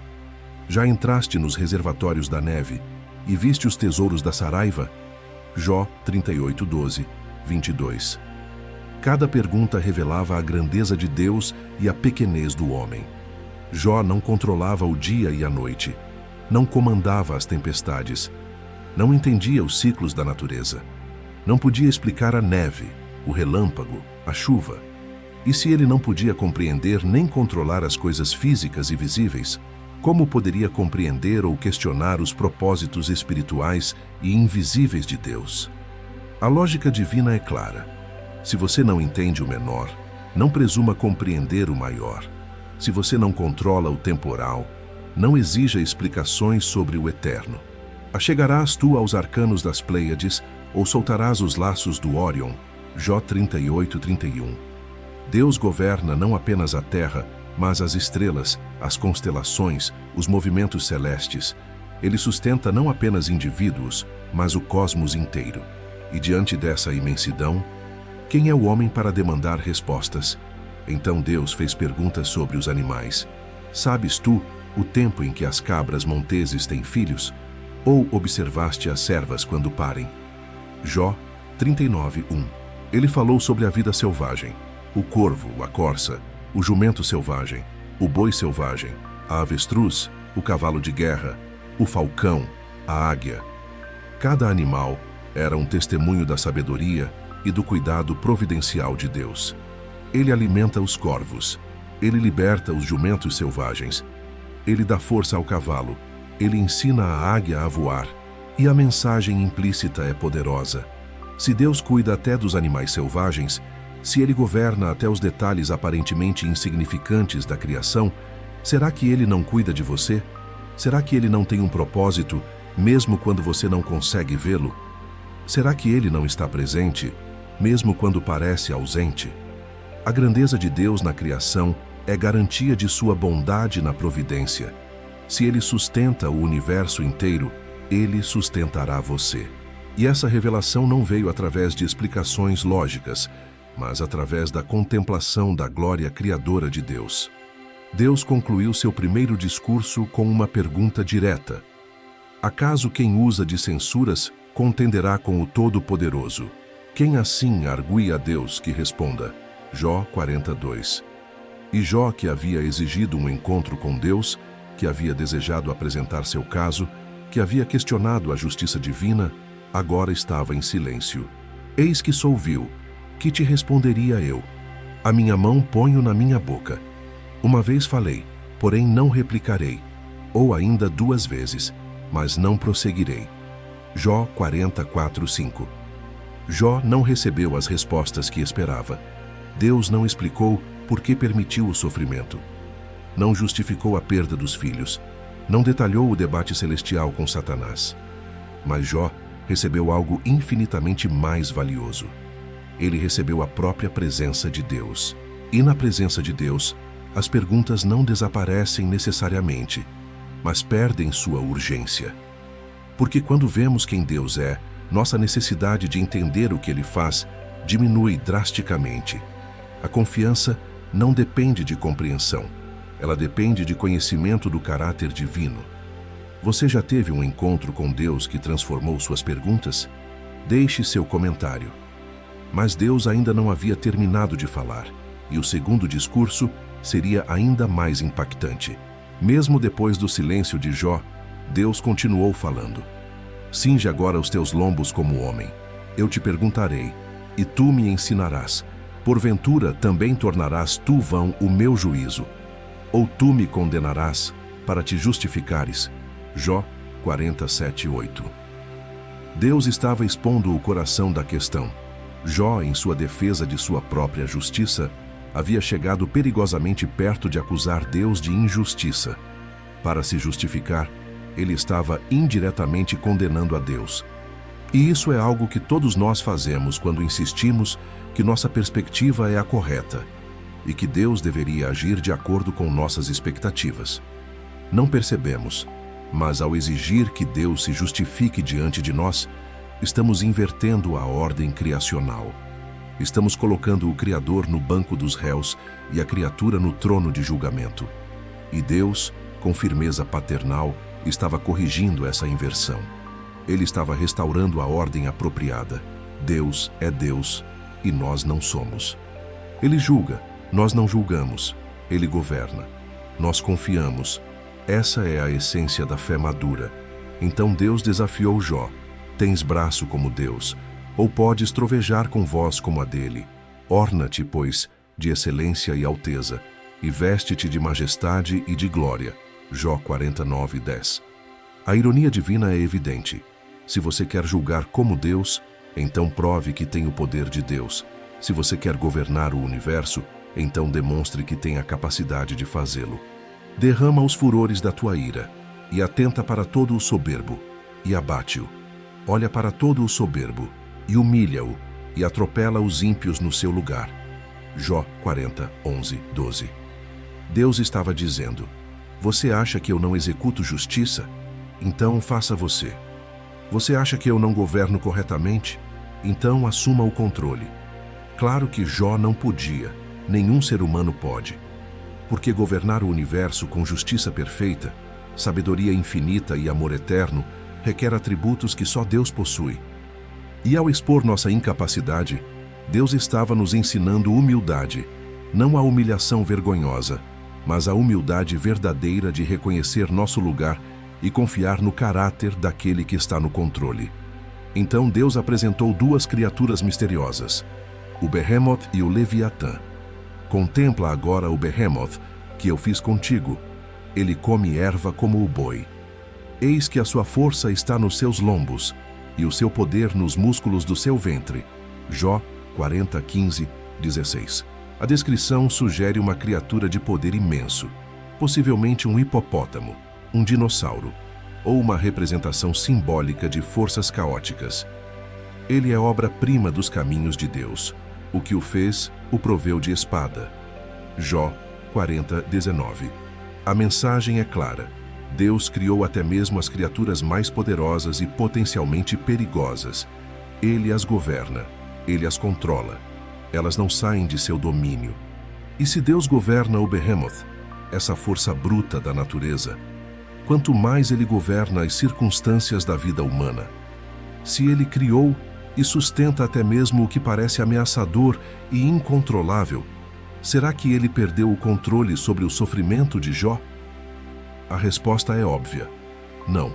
[SPEAKER 2] Já entraste nos reservatórios da neve e viste os tesouros da saraiva? Jó 38:12, 22. Cada pergunta revelava a grandeza de Deus e a pequenez do homem. Jó não controlava o dia e a noite, não comandava as tempestades, não entendia os ciclos da natureza, não podia explicar a neve, o relâmpago, a chuva. E se ele não podia compreender nem controlar as coisas físicas e visíveis, como poderia compreender ou questionar os propósitos espirituais e invisíveis de Deus? A lógica divina é clara. Se você não entende o menor, não presuma compreender o maior. Se você não controla o temporal, não exija explicações sobre o eterno. Achegarás tu aos arcanos das Pleiades, ou soltarás os laços do Órion? Jó 38:31. Deus governa não apenas a terra, mas as estrelas, as constelações, os movimentos celestes. Ele sustenta não apenas indivíduos, mas o cosmos inteiro. E diante dessa imensidão, quem é o homem para demandar respostas? Então Deus fez perguntas sobre os animais. Sabes tu o tempo em que as cabras monteses têm filhos? Ou observaste as servas quando parem? Jó 39:1. Ele falou sobre a vida selvagem: o corvo, a corça, o jumento selvagem, o boi selvagem, a avestruz, o cavalo de guerra, o falcão, a águia. Cada animal era um testemunho da sabedoria e do cuidado providencial de Deus. Ele alimenta os corvos, ele liberta os jumentos selvagens, ele dá força ao cavalo, ele ensina a águia a voar, e a mensagem implícita é poderosa. Se Deus cuida até dos animais selvagens, se ele governa até os detalhes aparentemente insignificantes da criação, será que ele não cuida de você? Será que ele não tem um propósito, mesmo quando você não consegue vê-lo? Será que ele não está presente, mesmo quando parece ausente? A grandeza de Deus na criação é garantia de sua bondade na providência. Se ele sustenta o universo inteiro, ele sustentará você. E essa revelação não veio através de explicações lógicas, mas através da contemplação da glória criadora de Deus. Deus concluiu seu primeiro discurso com uma pergunta direta: acaso quem usa de censuras contenderá com o Todo-Poderoso? Quem assim argue a Deus que responda? Jó 42. E Jó, que havia exigido um encontro com Deus, que havia desejado apresentar seu caso, que havia questionado a justiça divina, agora estava em silêncio. Eis que sou vil, que te responderia eu? A minha mão ponho na minha boca. Uma vez falei, porém não replicarei, ou ainda 2 vezes, mas não prosseguirei. Jó 44:5. Jó não recebeu as respostas que esperava. Deus não explicou por que permitiu o sofrimento. Não justificou a perda dos filhos. Não detalhou o debate celestial com Satanás. Mas Jó recebeu algo infinitamente mais valioso. Ele recebeu a própria presença de Deus. E na presença de Deus, as perguntas não desaparecem necessariamente, mas perdem sua urgência. Porque quando vemos quem Deus é, nossa necessidade de entender o que Ele faz diminui drasticamente. A confiança não depende de compreensão, ela depende de conhecimento do caráter divino. Você já teve um encontro com Deus que transformou suas perguntas? Deixe seu comentário. Mas Deus ainda não havia terminado de falar, e o segundo discurso seria ainda mais impactante. Mesmo depois do silêncio de Jó, Deus continuou falando. Cinge agora os teus lombos como homem. Eu te perguntarei, e tu me ensinarás. Porventura também tornarás tu vão o meu juízo, ou tu me condenarás para te justificares. Jó 47:8. Deus estava expondo o coração da questão. Jó, em sua defesa de sua própria justiça, havia chegado perigosamente perto de acusar Deus de injustiça. Para se justificar, ele estava indiretamente condenando a Deus. E isso é algo que todos nós fazemos quando insistimos que nossa perspectiva é a correta e que Deus deveria agir de acordo com nossas expectativas. Não percebemos, mas ao exigir que Deus se justifique diante de nós, estamos invertendo a ordem criacional. Estamos colocando o Criador no banco dos réus e a criatura no trono de julgamento. E Deus, com firmeza paternal, estava corrigindo essa inversão. Ele estava restaurando a ordem apropriada. Deus é Deus e nós não somos. Ele julga, nós não julgamos. Ele governa, nós confiamos. Essa é a essência da fé madura. Então Deus desafiou Jó. Tens braço como Deus, ou podes trovejar com voz como a dele. Orna-te, pois, de excelência e alteza, e veste-te de majestade e de glória. Jó 49:10. A ironia divina é evidente. Se você quer julgar como Deus, então prove que tem o poder de Deus. Se você quer governar o universo, então demonstre que tem a capacidade de fazê-lo. Derrama os furores da tua ira, e atenta para todo o soberbo, e abate-o. Olha para todo o soberbo, e humilha-o, e atropela os ímpios no seu lugar. Jó 40:11-12. Deus estava dizendo: você acha que eu não executo justiça? Então faça você. Você acha que eu não governo corretamente? Então assuma o controle. Claro que Jó não podia, nenhum ser humano pode. Porque governar o universo com justiça perfeita, sabedoria infinita e amor eterno requer atributos que só Deus possui. E ao expor nossa incapacidade, Deus estava nos ensinando humildade, não a humilhação vergonhosa, mas a humildade verdadeira de reconhecer nosso lugar e confiar no caráter daquele que está no controle. Então Deus apresentou duas criaturas misteriosas, o Behemoth e o Leviatã. Contempla agora o Behemoth, que eu fiz contigo. Ele come erva como o boi. Eis que a sua força está nos seus lombos, e o seu poder nos músculos do seu ventre. Jó 40:15-16. A descrição sugere uma criatura de poder imenso, possivelmente um hipopótamo, um dinossauro, ou uma representação simbólica de forças caóticas. Ele é obra-prima dos caminhos de Deus. O que o fez, o proveu de espada. Jó 40:19. A mensagem é clara. Deus criou até mesmo as criaturas mais poderosas e potencialmente perigosas. Ele as governa, ele as controla. Elas não saem de seu domínio. E se Deus governa o Behemoth, essa força bruta da natureza, quanto mais ele governa as circunstâncias da vida humana. Se ele criou e sustenta até mesmo o que parece ameaçador e incontrolável, será que ele perdeu o controle sobre o sofrimento de Jó? A resposta é óbvia. Não.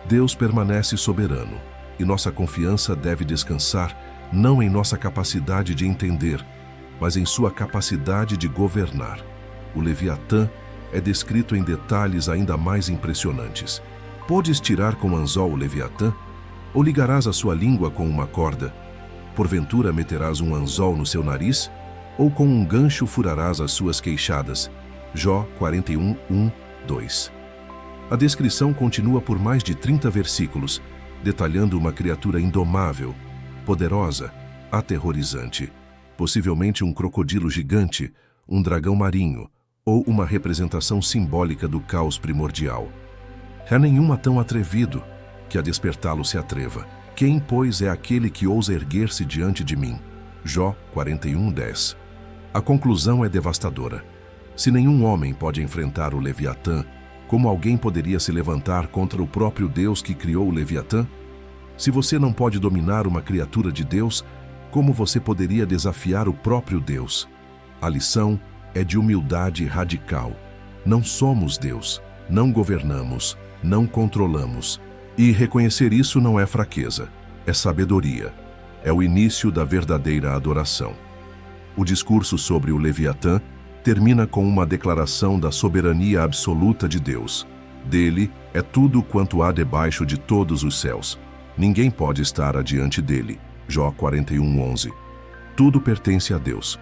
[SPEAKER 2] Deus permanece soberano, e nossa confiança deve descansar não em nossa capacidade de entender, mas em sua capacidade de governar. O Leviatã é descrito em detalhes ainda mais impressionantes. Podes tirar com anzol o Leviatã? Ou ligarás a sua língua com uma corda? Porventura meterás um anzol no seu nariz? Ou com um gancho furarás as suas queixadas? Jó 41, 1, 2. A descrição continua por mais de 30 versículos, detalhando uma criatura indomável, poderosa, aterrorizante, possivelmente um crocodilo gigante, um dragão marinho, ou uma representação simbólica do caos primordial. Há nenhuma tão atrevido que a despertá-lo se atreva. Quem, pois, é aquele que ousa erguer-se diante de mim? Jó 41, 10. A conclusão é devastadora. Se nenhum homem pode enfrentar o Leviatã, como alguém poderia se levantar contra o próprio Deus que criou o Leviatã? Se você não pode dominar uma criatura de Deus, como você poderia desafiar o próprio Deus? A lição é de humildade radical. Não somos Deus, não governamos, não controlamos. E reconhecer isso não é fraqueza, é sabedoria. É o início da verdadeira adoração. O discurso sobre o Leviatã termina com uma declaração da soberania absoluta de Deus. Dele é tudo quanto há debaixo de todos os céus. Ninguém pode estar adiante dele. Jó 41, 11. Tudo pertence a Deus.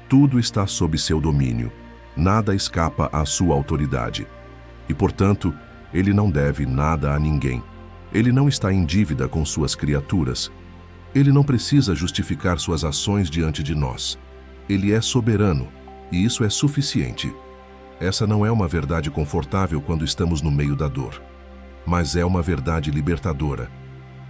[SPEAKER 2] Tudo está sob seu domínio. Nada escapa à sua autoridade. E, portanto, ele não deve nada a ninguém. Ele não está em dívida com suas criaturas. Ele não precisa justificar suas ações diante de nós. Ele é soberano, e isso é suficiente. Essa não é uma verdade confortável quando estamos no meio da dor, mas é uma verdade libertadora.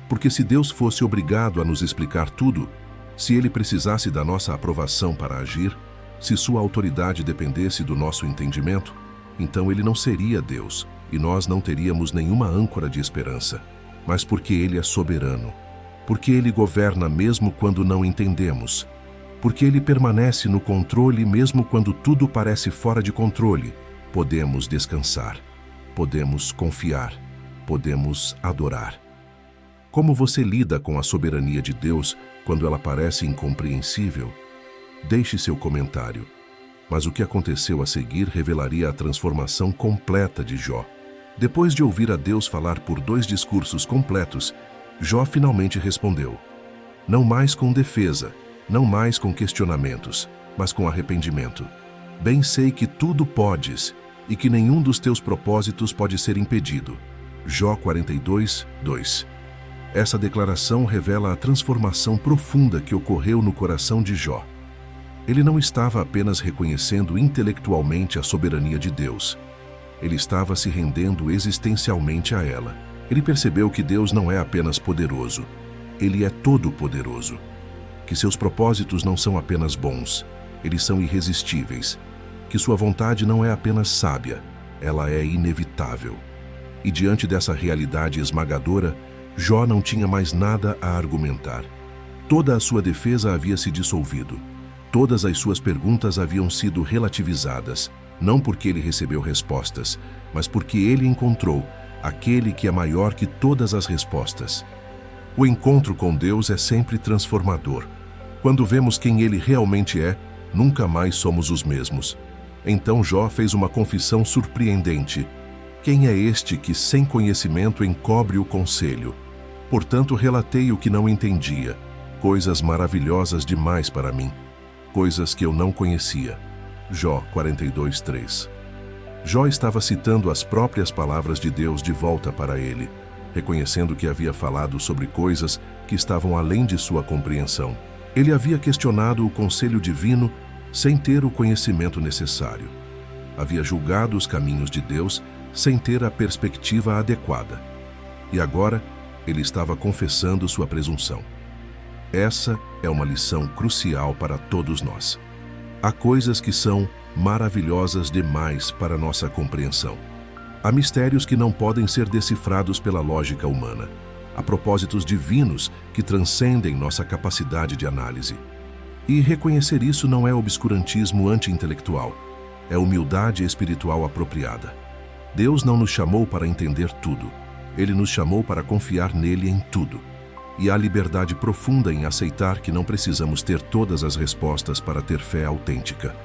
[SPEAKER 2] Porque se Deus fosse obrigado a nos explicar tudo, se ele precisasse da nossa aprovação para agir, se sua autoridade dependesse do nosso entendimento, então ele não seria Deus, e nós não teríamos nenhuma âncora de esperança. Mas porque ele é soberano, porque ele governa mesmo quando não entendemos, porque ele permanece no controle mesmo quando tudo parece fora de controle, podemos descansar, podemos confiar, podemos adorar. Como você lida com a soberania de Deus quando ela parece incompreensível? Deixe seu comentário. Mas o que aconteceu a seguir revelaria a transformação completa de Jó. Depois de ouvir a Deus falar por 2 discursos completos, Jó finalmente respondeu. Não mais com defesa, não mais com questionamentos, mas com arrependimento. Bem sei que tudo podes e que nenhum dos teus propósitos pode ser impedido. Jó 42, 2. Essa declaração revela a transformação profunda que ocorreu no coração de Jó. Ele não estava apenas reconhecendo intelectualmente a soberania de Deus. Ele estava se rendendo existencialmente a ela. Ele percebeu que Deus não é apenas poderoso, ele é todo-poderoso. Que seus propósitos não são apenas bons, eles são irresistíveis. Que sua vontade não é apenas sábia, ela é inevitável. E diante dessa realidade esmagadora, Jó não tinha mais nada a argumentar. Toda a sua defesa havia se dissolvido. Todas as suas perguntas haviam sido relativizadas, não porque ele recebeu respostas, mas porque ele encontrou aquele que é maior que todas as respostas. O encontro com Deus é sempre transformador. Quando vemos quem ele realmente é, nunca mais somos os mesmos. Então Jó fez uma confissão surpreendente. Quem é este que, sem conhecimento, encobre o conselho? Portanto, relatei o que não entendia, coisas maravilhosas demais para mim, coisas que eu não conhecia. Jó 42, 3. Jó estava citando as próprias palavras de Deus de volta para ele, reconhecendo que havia falado sobre coisas que estavam além de sua compreensão. Ele havia questionado o conselho divino sem ter o conhecimento necessário. Havia julgado os caminhos de Deus sem ter a perspectiva adequada. E agora, ele estava confessando sua presunção. Essa é uma lição crucial para todos nós. Há coisas que são maravilhosas demais para nossa compreensão. Há mistérios que não podem ser decifrados pela lógica humana. Há propósitos divinos que transcendem nossa capacidade de análise. E reconhecer isso não é obscurantismo anti-intelectual, é humildade espiritual apropriada. Deus não nos chamou para entender tudo. Ele nos chamou para confiar nele em tudo. E há liberdade profunda em aceitar que não precisamos ter todas as respostas para ter fé autêntica.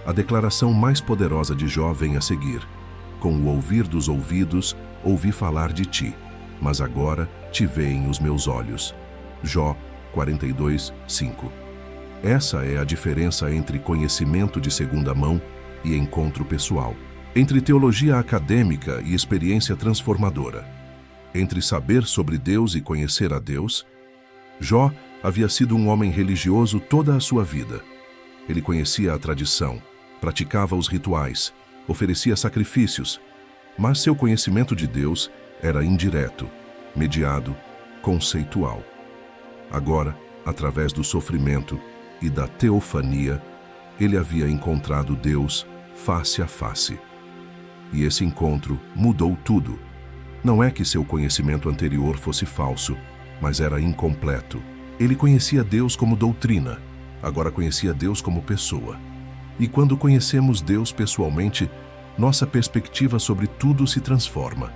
[SPEAKER 2] A declaração mais poderosa de Jó vem a seguir. Com o ouvir dos ouvidos, ouvi falar de ti, mas agora te veem os meus olhos. Jó 42, 5. Essa é a diferença entre conhecimento de segunda mão e encontro pessoal, entre teologia acadêmica e experiência transformadora, entre saber sobre Deus e conhecer a Deus. Jó havia sido um homem religioso toda a sua vida. Ele conhecia a tradição, praticava os rituais, oferecia sacrifícios, mas seu conhecimento de Deus era indireto, mediado, conceitual. Agora, através do sofrimento e da teofania, ele havia encontrado Deus face a face. E esse encontro mudou tudo. Não é que seu conhecimento anterior fosse falso, mas era incompleto. Ele conhecia Deus como doutrina, agora conhecia Deus como pessoa. E quando conhecemos Deus pessoalmente, nossa perspectiva sobre tudo se transforma.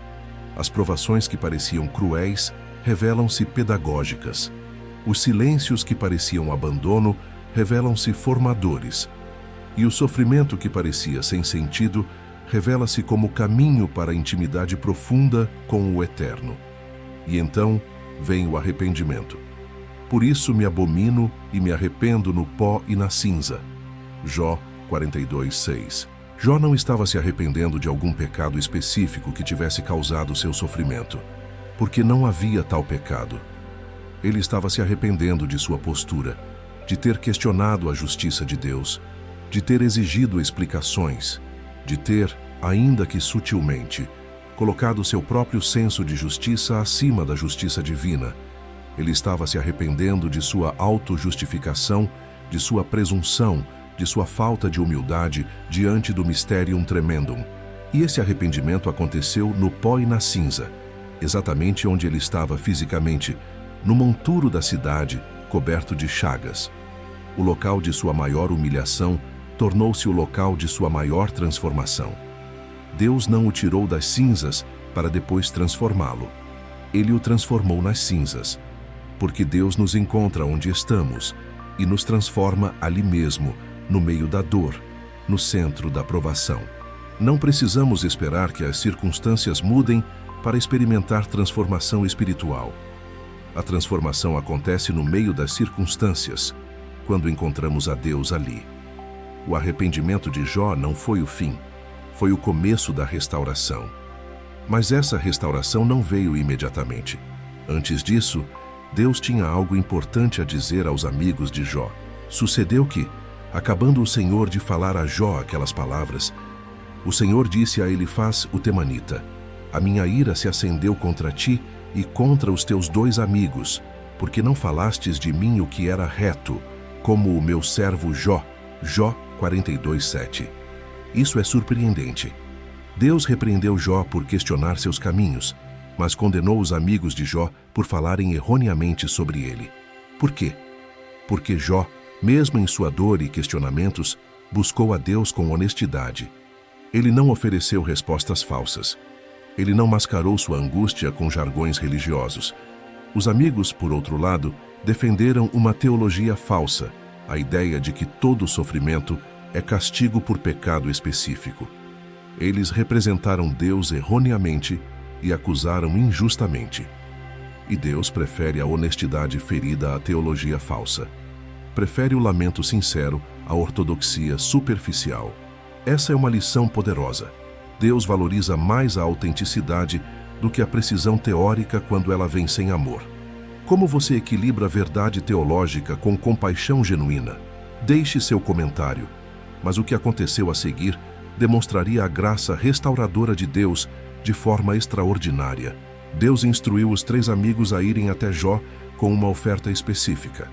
[SPEAKER 2] As provações que pareciam cruéis revelam-se pedagógicas. Os silêncios que pareciam abandono revelam-se formadores. E o sofrimento que parecia sem sentido revela-se como caminho para a intimidade profunda com o Eterno. E então vem o arrependimento. Por isso me abomino e me arrependo no pó e na cinza. Jó 42, 6. Jó não estava se arrependendo de algum pecado específico que tivesse causado seu sofrimento, porque não havia tal pecado. Ele estava se arrependendo de sua postura, de ter questionado a justiça de Deus, de ter exigido explicações, de ter, ainda que sutilmente, colocado seu próprio senso de justiça acima da justiça divina. Ele estava se arrependendo de sua autojustificação, de sua presunção, de sua falta de humildade diante do Mysterium Tremendum. E esse arrependimento aconteceu no pó e na cinza, exatamente onde ele estava fisicamente, no monturo da cidade, coberto de chagas. O local de sua maior humilhação tornou-se o local de sua maior transformação. Deus não o tirou das cinzas para depois transformá-lo. Ele o transformou nas cinzas, porque Deus nos encontra onde estamos e nos transforma ali mesmo, no meio da dor, no centro da provação. Não precisamos esperar que as circunstâncias mudem para experimentar transformação espiritual. A transformação acontece no meio das circunstâncias, quando encontramos a Deus ali. O arrependimento de Jó não foi o fim, foi o começo da restauração. Mas essa restauração não veio imediatamente. Antes disso, Deus tinha algo importante a dizer aos amigos de Jó. Sucedeu que, acabando o Senhor de falar a Jó aquelas palavras, o Senhor disse a Elifaz o temanita: a minha ira se acendeu contra ti e contra os teus dois amigos, porque não falastes de mim o que era reto, como o meu servo Jó. Jó 42, 7. Isso é surpreendente. Deus repreendeu Jó por questionar seus caminhos, mas condenou os amigos de Jó por falarem erroneamente sobre ele. Por quê? Porque Jó, mesmo em sua dor e questionamentos, buscou a Deus com honestidade. Ele não ofereceu respostas falsas. Ele não mascarou sua angústia com jargões religiosos. Os amigos, por outro lado, defenderam uma teologia falsa, a ideia de que todo sofrimento é castigo por pecado específico. Eles representaram Deus erroneamente e acusaram injustamente. E Deus prefere a honestidade ferida à teologia falsa. Prefere o lamento sincero à ortodoxia superficial. Essa é uma lição poderosa. Deus valoriza mais a autenticidade do que a precisão teórica quando ela vem sem amor. Como você equilibra a verdade teológica com compaixão genuína? Deixe seu comentário, mas o que aconteceu a seguir demonstraria a graça restauradora de Deus de forma extraordinária. Deus instruiu os 3 amigos a irem até Jó com uma oferta específica.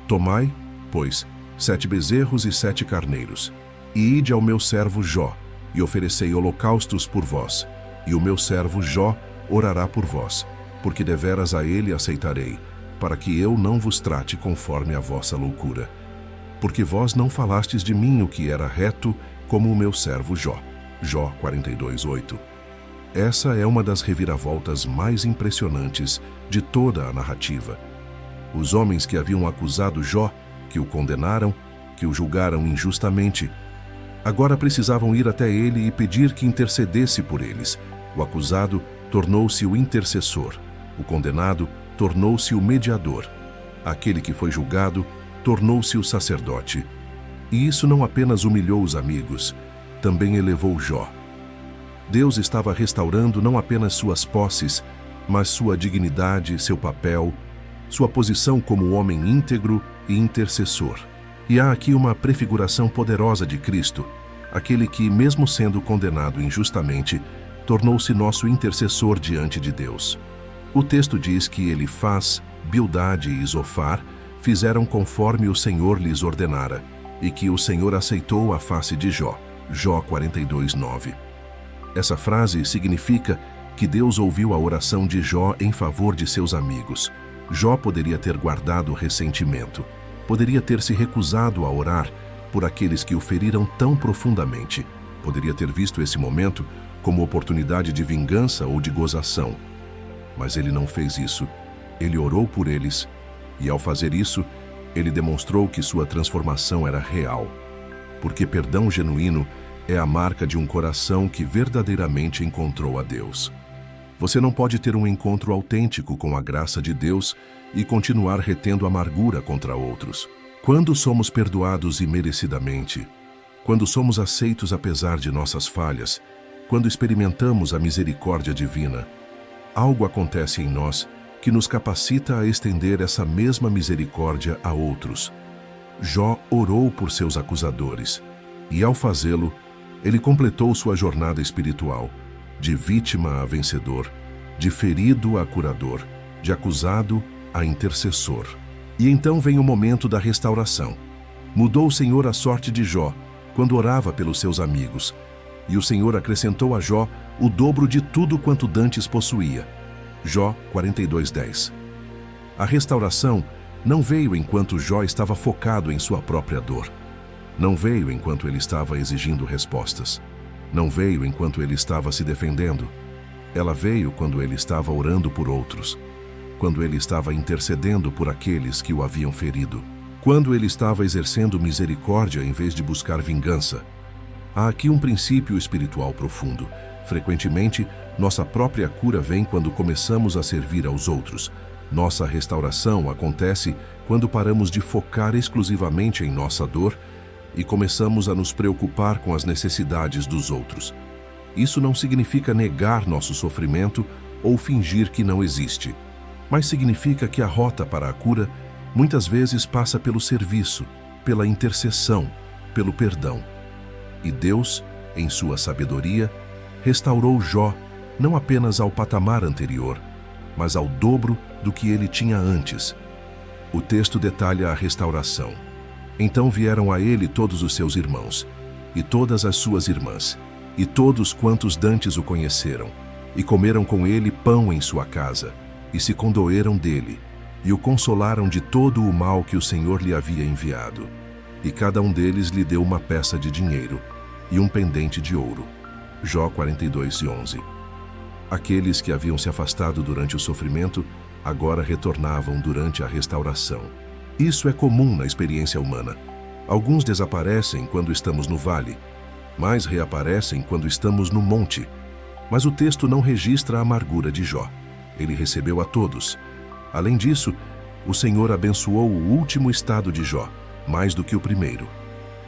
[SPEAKER 2] Tomai, pois, 7 bezerros e 7 carneiros, e ide ao meu servo Jó, e oferecei holocaustos por vós, e o meu servo Jó orará por vós, porque deveras a ele aceitarei, para que eu não vos trate conforme a vossa loucura. Porque vós não falastes de mim o que era reto, como o meu servo Jó. Jó 42, 8. Essa é uma das reviravoltas mais impressionantes de toda a narrativa. Os homens que haviam acusado Jó, que o condenaram, que o julgaram injustamente, agora precisavam ir até ele e pedir que intercedesse por eles. O acusado tornou-se o intercessor, o condenado tornou-se o mediador. Aquele que foi julgado tornou-se o sacerdote. E isso não apenas humilhou os amigos, também elevou Jó. Deus estava restaurando não apenas suas posses, mas sua dignidade, seu papel, sua posição como homem íntegro e intercessor. E há aqui uma prefiguração poderosa de Cristo, aquele que, mesmo sendo condenado injustamente, tornou-se nosso intercessor diante de Deus. O texto diz que Elifaz, Bildade e Zofar fizeram conforme o Senhor lhes ordenara, e que o Senhor aceitou a face de Jó. Jó 42:9. Essa frase significa que Deus ouviu a oração de Jó em favor de seus amigos. Jó poderia ter guardado ressentimento, poderia ter se recusado a orar por aqueles que o feriram tão profundamente, poderia ter visto esse momento como oportunidade de vingança ou de gozação. Mas ele não fez isso. Ele orou por eles, e ao fazer isso, ele demonstrou que sua transformação era real. Porque perdão genuíno é a marca de um coração que verdadeiramente encontrou a Deus. Você não pode ter um encontro autêntico com a graça de Deus e continuar retendo amargura contra outros. Quando somos perdoados imerecidamente, quando somos aceitos apesar de nossas falhas, quando experimentamos a misericórdia divina, algo acontece em nós que nos capacita a estender essa mesma misericórdia a outros. Jó orou por seus acusadores, e ao fazê-lo, ele completou sua jornada espiritual, de vítima a vencedor, de ferido a curador, de acusado a intercessor. E então vem o momento da restauração. Mudou o Senhor a sorte de Jó, quando orava pelos seus amigos, e o Senhor acrescentou a Jó o dobro de tudo quanto dantes possuía. Jó 42:10. A restauração não veio enquanto Jó estava focado em sua própria dor. Não veio enquanto ele estava exigindo respostas. Não veio enquanto ele estava se defendendo. Ela veio quando ele estava orando por outros, quando ele estava intercedendo por aqueles que o haviam ferido, quando ele estava exercendo misericórdia em vez de buscar vingança. Há aqui um princípio espiritual profundo. Frequentemente, nossa própria cura vem quando começamos a servir aos outros. Nossa restauração acontece quando paramos de focar exclusivamente em nossa dor e começamos a nos preocupar com as necessidades dos outros. Isso não significa negar nosso sofrimento ou fingir que não existe, mas significa que a rota para a cura muitas vezes passa pelo serviço, pela intercessão, pelo perdão. E Deus, em sua sabedoria, restaurou Jó não apenas ao patamar anterior, mas ao dobro do que ele tinha antes. O texto detalha a restauração. Então vieram a ele todos os seus irmãos, e todas as suas irmãs, e todos quantos dantes o conheceram, e comeram com ele pão em sua casa, e se condoeram dele, e o consolaram de todo o mal que o Senhor lhe havia enviado. E cada um deles lhe deu uma peça de dinheiro, e um pendente de ouro. Jó 42:11. Aqueles que haviam se afastado durante o sofrimento, agora retornavam durante a restauração. Isso é comum na experiência humana. Alguns desaparecem quando estamos no vale, mas reaparecem quando estamos no monte. Mas o texto não registra a amargura de Jó. Ele recebeu a todos. Além disso, o Senhor abençoou o último estado de Jó, mais do que o primeiro,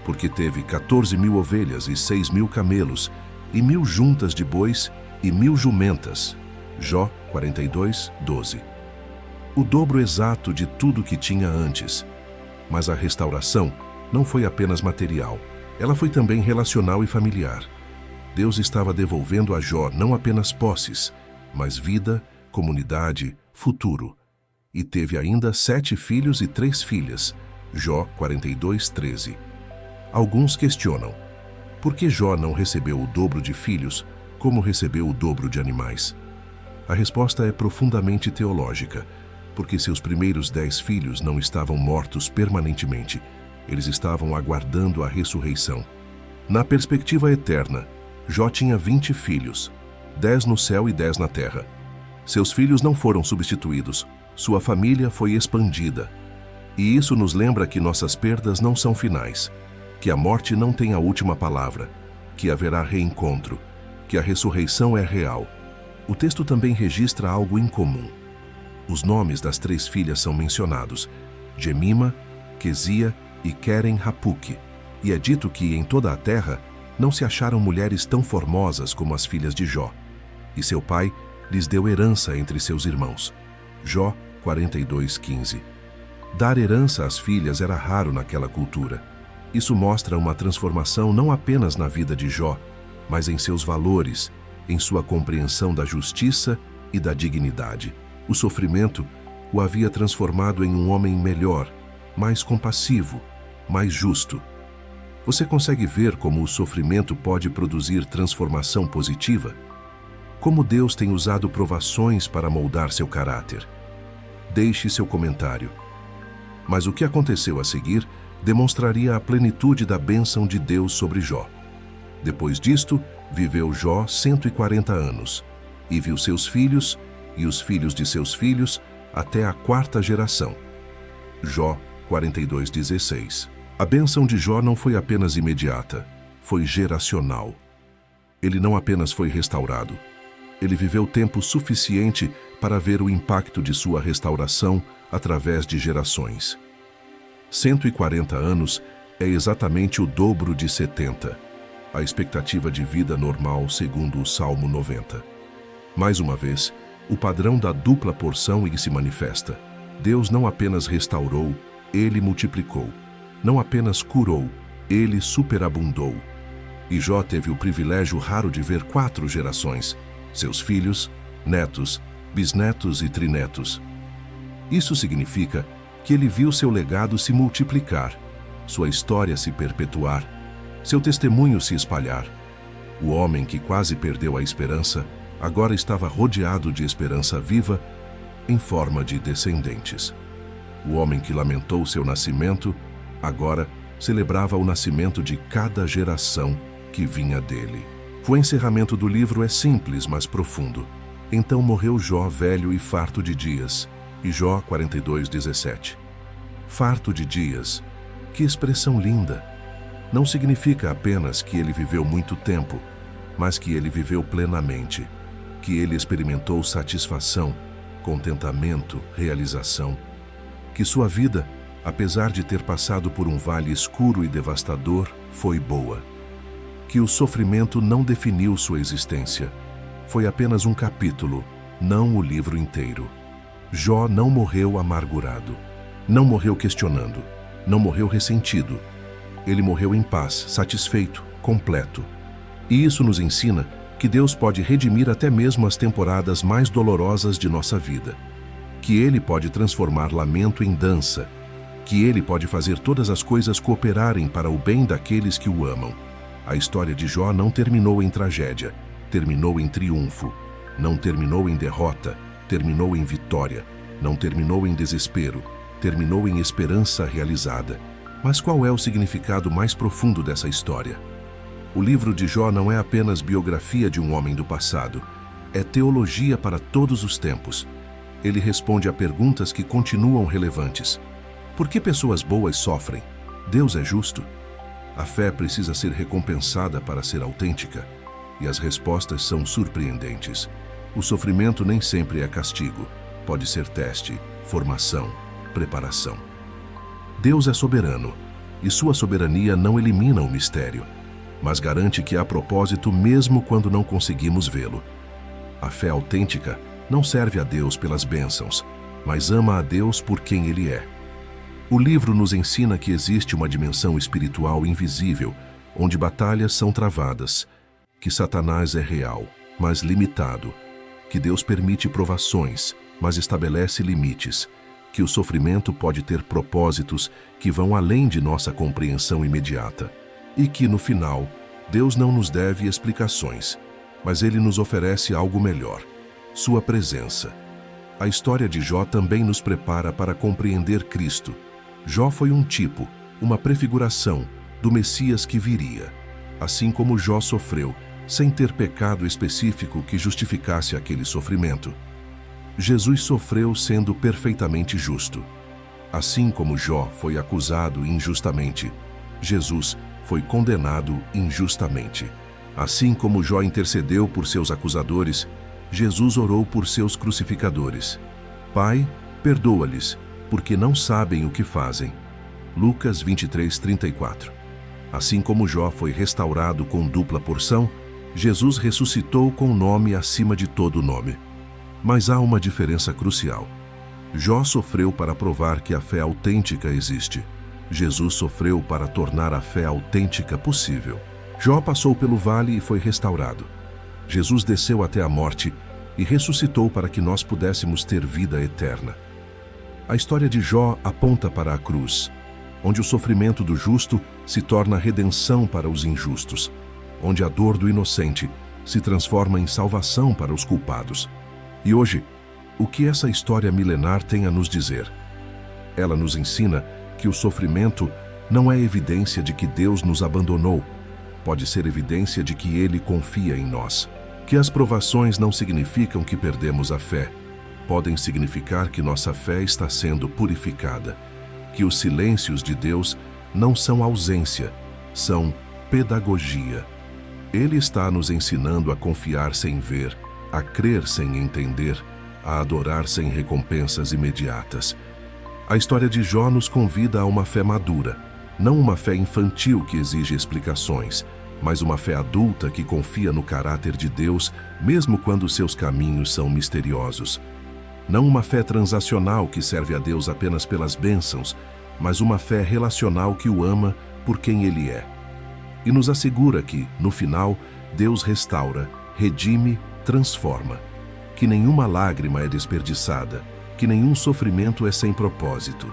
[SPEAKER 2] porque teve 14.000 ovelhas e 6.000 camelos, e 1.000 juntas de bois e 1.000 jumentas. Jó 42:12. O dobro exato de tudo que tinha antes. Mas a restauração não foi apenas material, ela foi também relacional e familiar. Deus estava devolvendo a Jó não apenas posses, mas vida, comunidade, futuro. E teve ainda 7 filhos e 3 filhas. Jó 42:13. Alguns questionam: por que Jó não recebeu o dobro de filhos, como recebeu o dobro de animais? A resposta é profundamente teológica, porque seus primeiros 10 filhos não estavam mortos permanentemente, eles estavam aguardando a ressurreição. Na perspectiva eterna, Jó tinha 20 filhos, 10 no céu e 10 na terra. Seus filhos não foram substituídos, sua família foi expandida. E isso nos lembra que nossas perdas não são finais, que a morte não tem a última palavra, que haverá reencontro, que a ressurreição é real. O texto também registra algo incomum. Os nomes das 3 filhas são mencionados, Gemima, Quesia e Queren-Hapuque, e é dito que em toda a terra não se acharam mulheres tão formosas como as filhas de Jó. E seu pai lhes deu herança entre seus irmãos. Jó 42:15. Dar herança às filhas era raro naquela cultura. Isso mostra uma transformação não apenas na vida de Jó, mas em seus valores, em sua compreensão da justiça e da dignidade. O sofrimento o havia transformado em um homem melhor, mais compassivo, mais justo. Você consegue ver como o sofrimento pode produzir transformação positiva? Como Deus tem usado provações para moldar seu caráter? Deixe seu comentário. Mas o que aconteceu a seguir demonstraria a plenitude da bênção de Deus sobre Jó. Depois disto, viveu Jó 140 anos, e viu seus filhos e os filhos de seus filhos até a 4ª geração. Jó 42:16. A bênção de Jó não foi apenas imediata, foi geracional. Ele não apenas foi restaurado, ele viveu tempo suficiente para ver o impacto de sua restauração através de gerações. 140 anos é exatamente o dobro de 70, a expectativa de vida normal segundo o Salmo 90. Mais uma vez, o padrão da dupla porção em se manifesta. Deus não apenas restaurou, ele multiplicou. Não apenas curou, ele superabundou. E Jó teve o privilégio raro de ver 4 gerações, seus filhos, netos, bisnetos e trinetos. Isso significa que ele viu seu legado se multiplicar, sua história se perpetuar, seu testemunho se espalhar. O homem que quase perdeu a esperança agora estava rodeado de esperança viva em forma de descendentes. O homem que lamentou seu nascimento agora celebrava o nascimento de cada geração que vinha dele. O encerramento do livro é simples, mas profundo. Então morreu Jó velho e farto de dias. E Jó 42:17. Farto de dias. Que expressão linda! Não significa apenas que ele viveu muito tempo, mas que ele viveu plenamente, que ele experimentou satisfação, contentamento, realização, que sua vida, apesar de ter passado por um vale escuro e devastador, foi boa. Que o sofrimento não definiu sua existência. Foi apenas um capítulo, não o livro inteiro. Jó não morreu amargurado, não morreu questionando, não morreu ressentido. Ele morreu em paz, satisfeito, completo. E isso nos ensina que Deus pode redimir até mesmo as temporadas mais dolorosas de nossa vida. Que Ele pode transformar lamento em dança. Que Ele pode fazer todas as coisas cooperarem para o bem daqueles que o amam. A história de Jó não terminou em tragédia, terminou em triunfo. Não terminou em derrota, terminou em vitória. Não terminou em desespero, terminou em esperança realizada. Mas qual é o significado mais profundo dessa história? O livro de Jó não é apenas biografia de um homem do passado, é teologia para todos os tempos. Ele responde a perguntas que continuam relevantes. Por que pessoas boas sofrem? Deus é justo? A fé precisa ser recompensada para ser autêntica, e as respostas são surpreendentes. O sofrimento nem sempre é castigo, pode ser teste, formação, preparação. Deus é soberano, e sua soberania não elimina o mistério, mas garante que há propósito mesmo quando não conseguimos vê-lo. A fé autêntica não serve a Deus pelas bênçãos, mas ama a Deus por quem Ele é. O livro nos ensina que existe uma dimensão espiritual invisível, onde batalhas são travadas, que Satanás é real, mas limitado, que Deus permite provações, mas estabelece limites, que o sofrimento pode ter propósitos que vão além de nossa compreensão imediata, e que, no final, Deus não nos deve explicações, mas Ele nos oferece algo melhor, sua presença. A história de Jó também nos prepara para compreender Cristo. Jó foi um tipo, uma prefiguração do Messias que viria, assim como Jó sofreu, sem ter pecado específico que justificasse aquele sofrimento. Jesus sofreu sendo perfeitamente justo. Assim como Jó foi acusado injustamente, Jesus foi condenado injustamente. Assim como Jó intercedeu por seus acusadores, Jesus orou por seus crucificadores. Pai, perdoa-lhes, porque não sabem o que fazem. Lucas 23:34. Assim como Jó foi restaurado com dupla porção, Jesus ressuscitou com nome acima de todo nome. Mas há uma diferença crucial. Jó sofreu para provar que a fé autêntica existe. Jesus sofreu para tornar a fé autêntica possível. Jó passou pelo vale e foi restaurado. Jesus desceu até a morte e ressuscitou para que nós pudéssemos ter vida eterna. A história de Jó aponta para a cruz, onde o sofrimento do justo se torna redenção para os injustos, onde a dor do inocente se transforma em salvação para os culpados. E hoje, o que essa história milenar tem a nos dizer? Ela nos ensina que o sofrimento não é evidência de que Deus nos abandonou, pode ser evidência de que Ele confia em nós. Que as provações não significam que perdemos a fé, podem significar que nossa fé está sendo purificada. Que os silêncios de Deus não são ausência, são pedagogia. Ele está nos ensinando a confiar sem ver, a crer sem entender, a adorar sem recompensas imediatas. A história de Jó nos convida a uma fé madura, não uma fé infantil que exige explicações, mas uma fé adulta que confia no caráter de Deus, mesmo quando seus caminhos são misteriosos. Não uma fé transacional que serve a Deus apenas pelas bênçãos, mas uma fé relacional que o ama por quem Ele é. E nos assegura que, no final, Deus restaura, redime, transforma. Que nenhuma lágrima é desperdiçada, que nenhum sofrimento é sem propósito.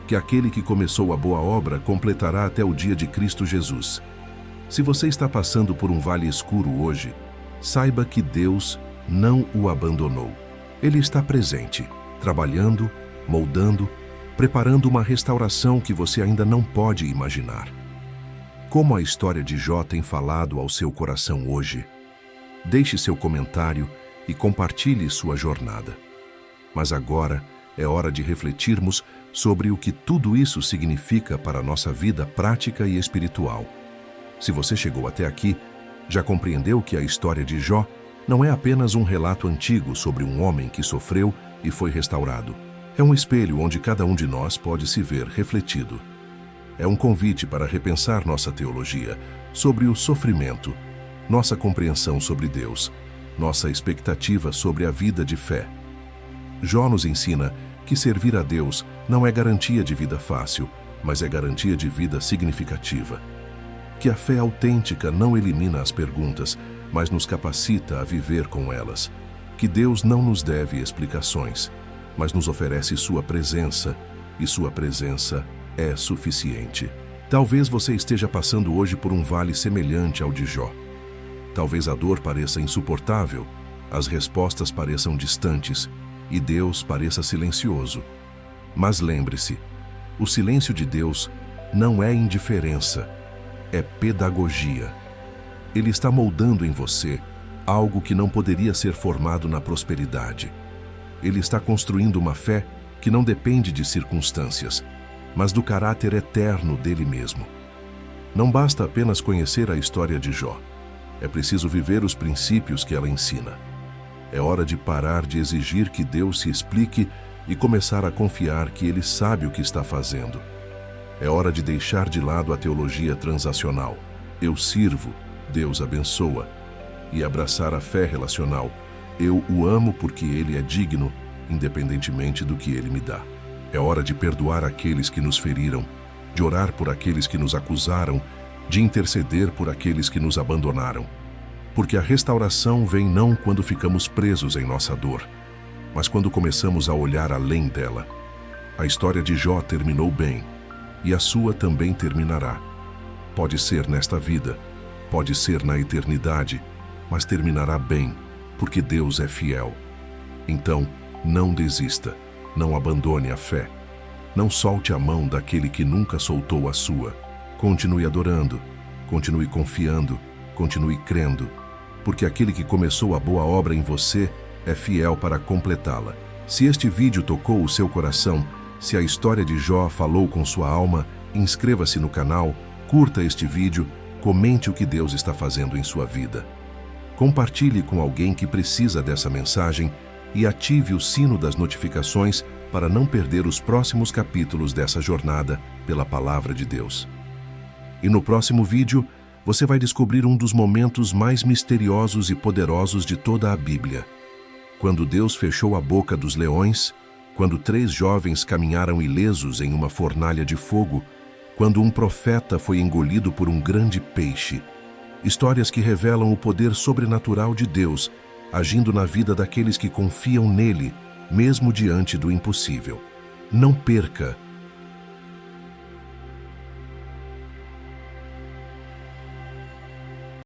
[SPEAKER 2] Que aquele que começou a boa obra completará até o dia de Cristo Jesus. Se você está passando por um vale escuro hoje, saiba que Deus não o abandonou. Ele está presente, trabalhando, moldando, preparando uma restauração que você ainda não pode imaginar. Como a história de Jó tem falado ao seu coração hoje? Deixe seu comentário e compartilhe sua jornada. Mas agora é hora de refletirmos sobre o que tudo isso significa para a nossa vida prática e espiritual. Se você chegou até aqui, já compreendeu que a história de Jó não é apenas um relato antigo sobre um homem que sofreu e foi restaurado. É um espelho onde cada um de nós pode se ver refletido. É um convite para repensar nossa teologia sobre o sofrimento, nossa compreensão sobre Deus, nossa expectativa sobre a vida de fé. Jó nos ensina que servir a Deus não é garantia de vida fácil, mas é garantia de vida significativa. Que a fé autêntica não elimina as perguntas, mas nos capacita a viver com elas. Que Deus não nos deve explicações, mas nos oferece sua presença, e sua presença é suficiente. Talvez você esteja passando hoje por um vale semelhante ao de Jó. Talvez a dor pareça insuportável, as respostas pareçam distantes e Deus pareça silencioso. Mas lembre-se, o silêncio de Deus não é indiferença, é pedagogia. Ele está moldando em você algo que não poderia ser formado na prosperidade. Ele está construindo uma fé que não depende de circunstâncias, mas do caráter eterno dele mesmo. Não basta apenas conhecer a história de Jó. É preciso viver os princípios que ela ensina. É hora de parar de exigir que Deus se explique e começar a confiar que Ele sabe o que está fazendo. É hora de deixar de lado a teologia transacional. Eu sirvo, Deus abençoa. E abraçar a fé relacional. Eu o amo porque Ele é digno, independentemente do que Ele me dá. É hora de perdoar aqueles que nos feriram, de orar por aqueles que nos acusaram, de interceder por aqueles que nos abandonaram. Porque a restauração vem não quando ficamos presos em nossa dor, mas quando começamos a olhar além dela. A história de Jó terminou bem, e a sua também terminará. Pode ser nesta vida, pode ser na eternidade, mas terminará bem, porque Deus é fiel. Então, não desista, não abandone a fé. Não solte a mão daquele que nunca soltou a sua. Continue adorando, continue confiando, continue crendo, porque aquele que começou a boa obra em você é fiel para completá-la. Se este vídeo tocou o seu coração, se a história de Jó falou com sua alma, inscreva-se no canal, curta este vídeo, comente o que Deus está fazendo em sua vida. Compartilhe com alguém que precisa dessa mensagem e ative o sino das notificações para não perder os próximos capítulos dessa jornada pela Palavra de Deus. E no próximo vídeo, você vai descobrir um dos momentos mais misteriosos e poderosos de toda a Bíblia. Quando Deus fechou a boca dos leões, quando 3 jovens caminharam ilesos em uma fornalha de fogo, quando um profeta foi engolido por um grande peixe. Histórias que revelam o poder sobrenatural de Deus, agindo na vida daqueles que confiam nele, mesmo diante do impossível. Não perca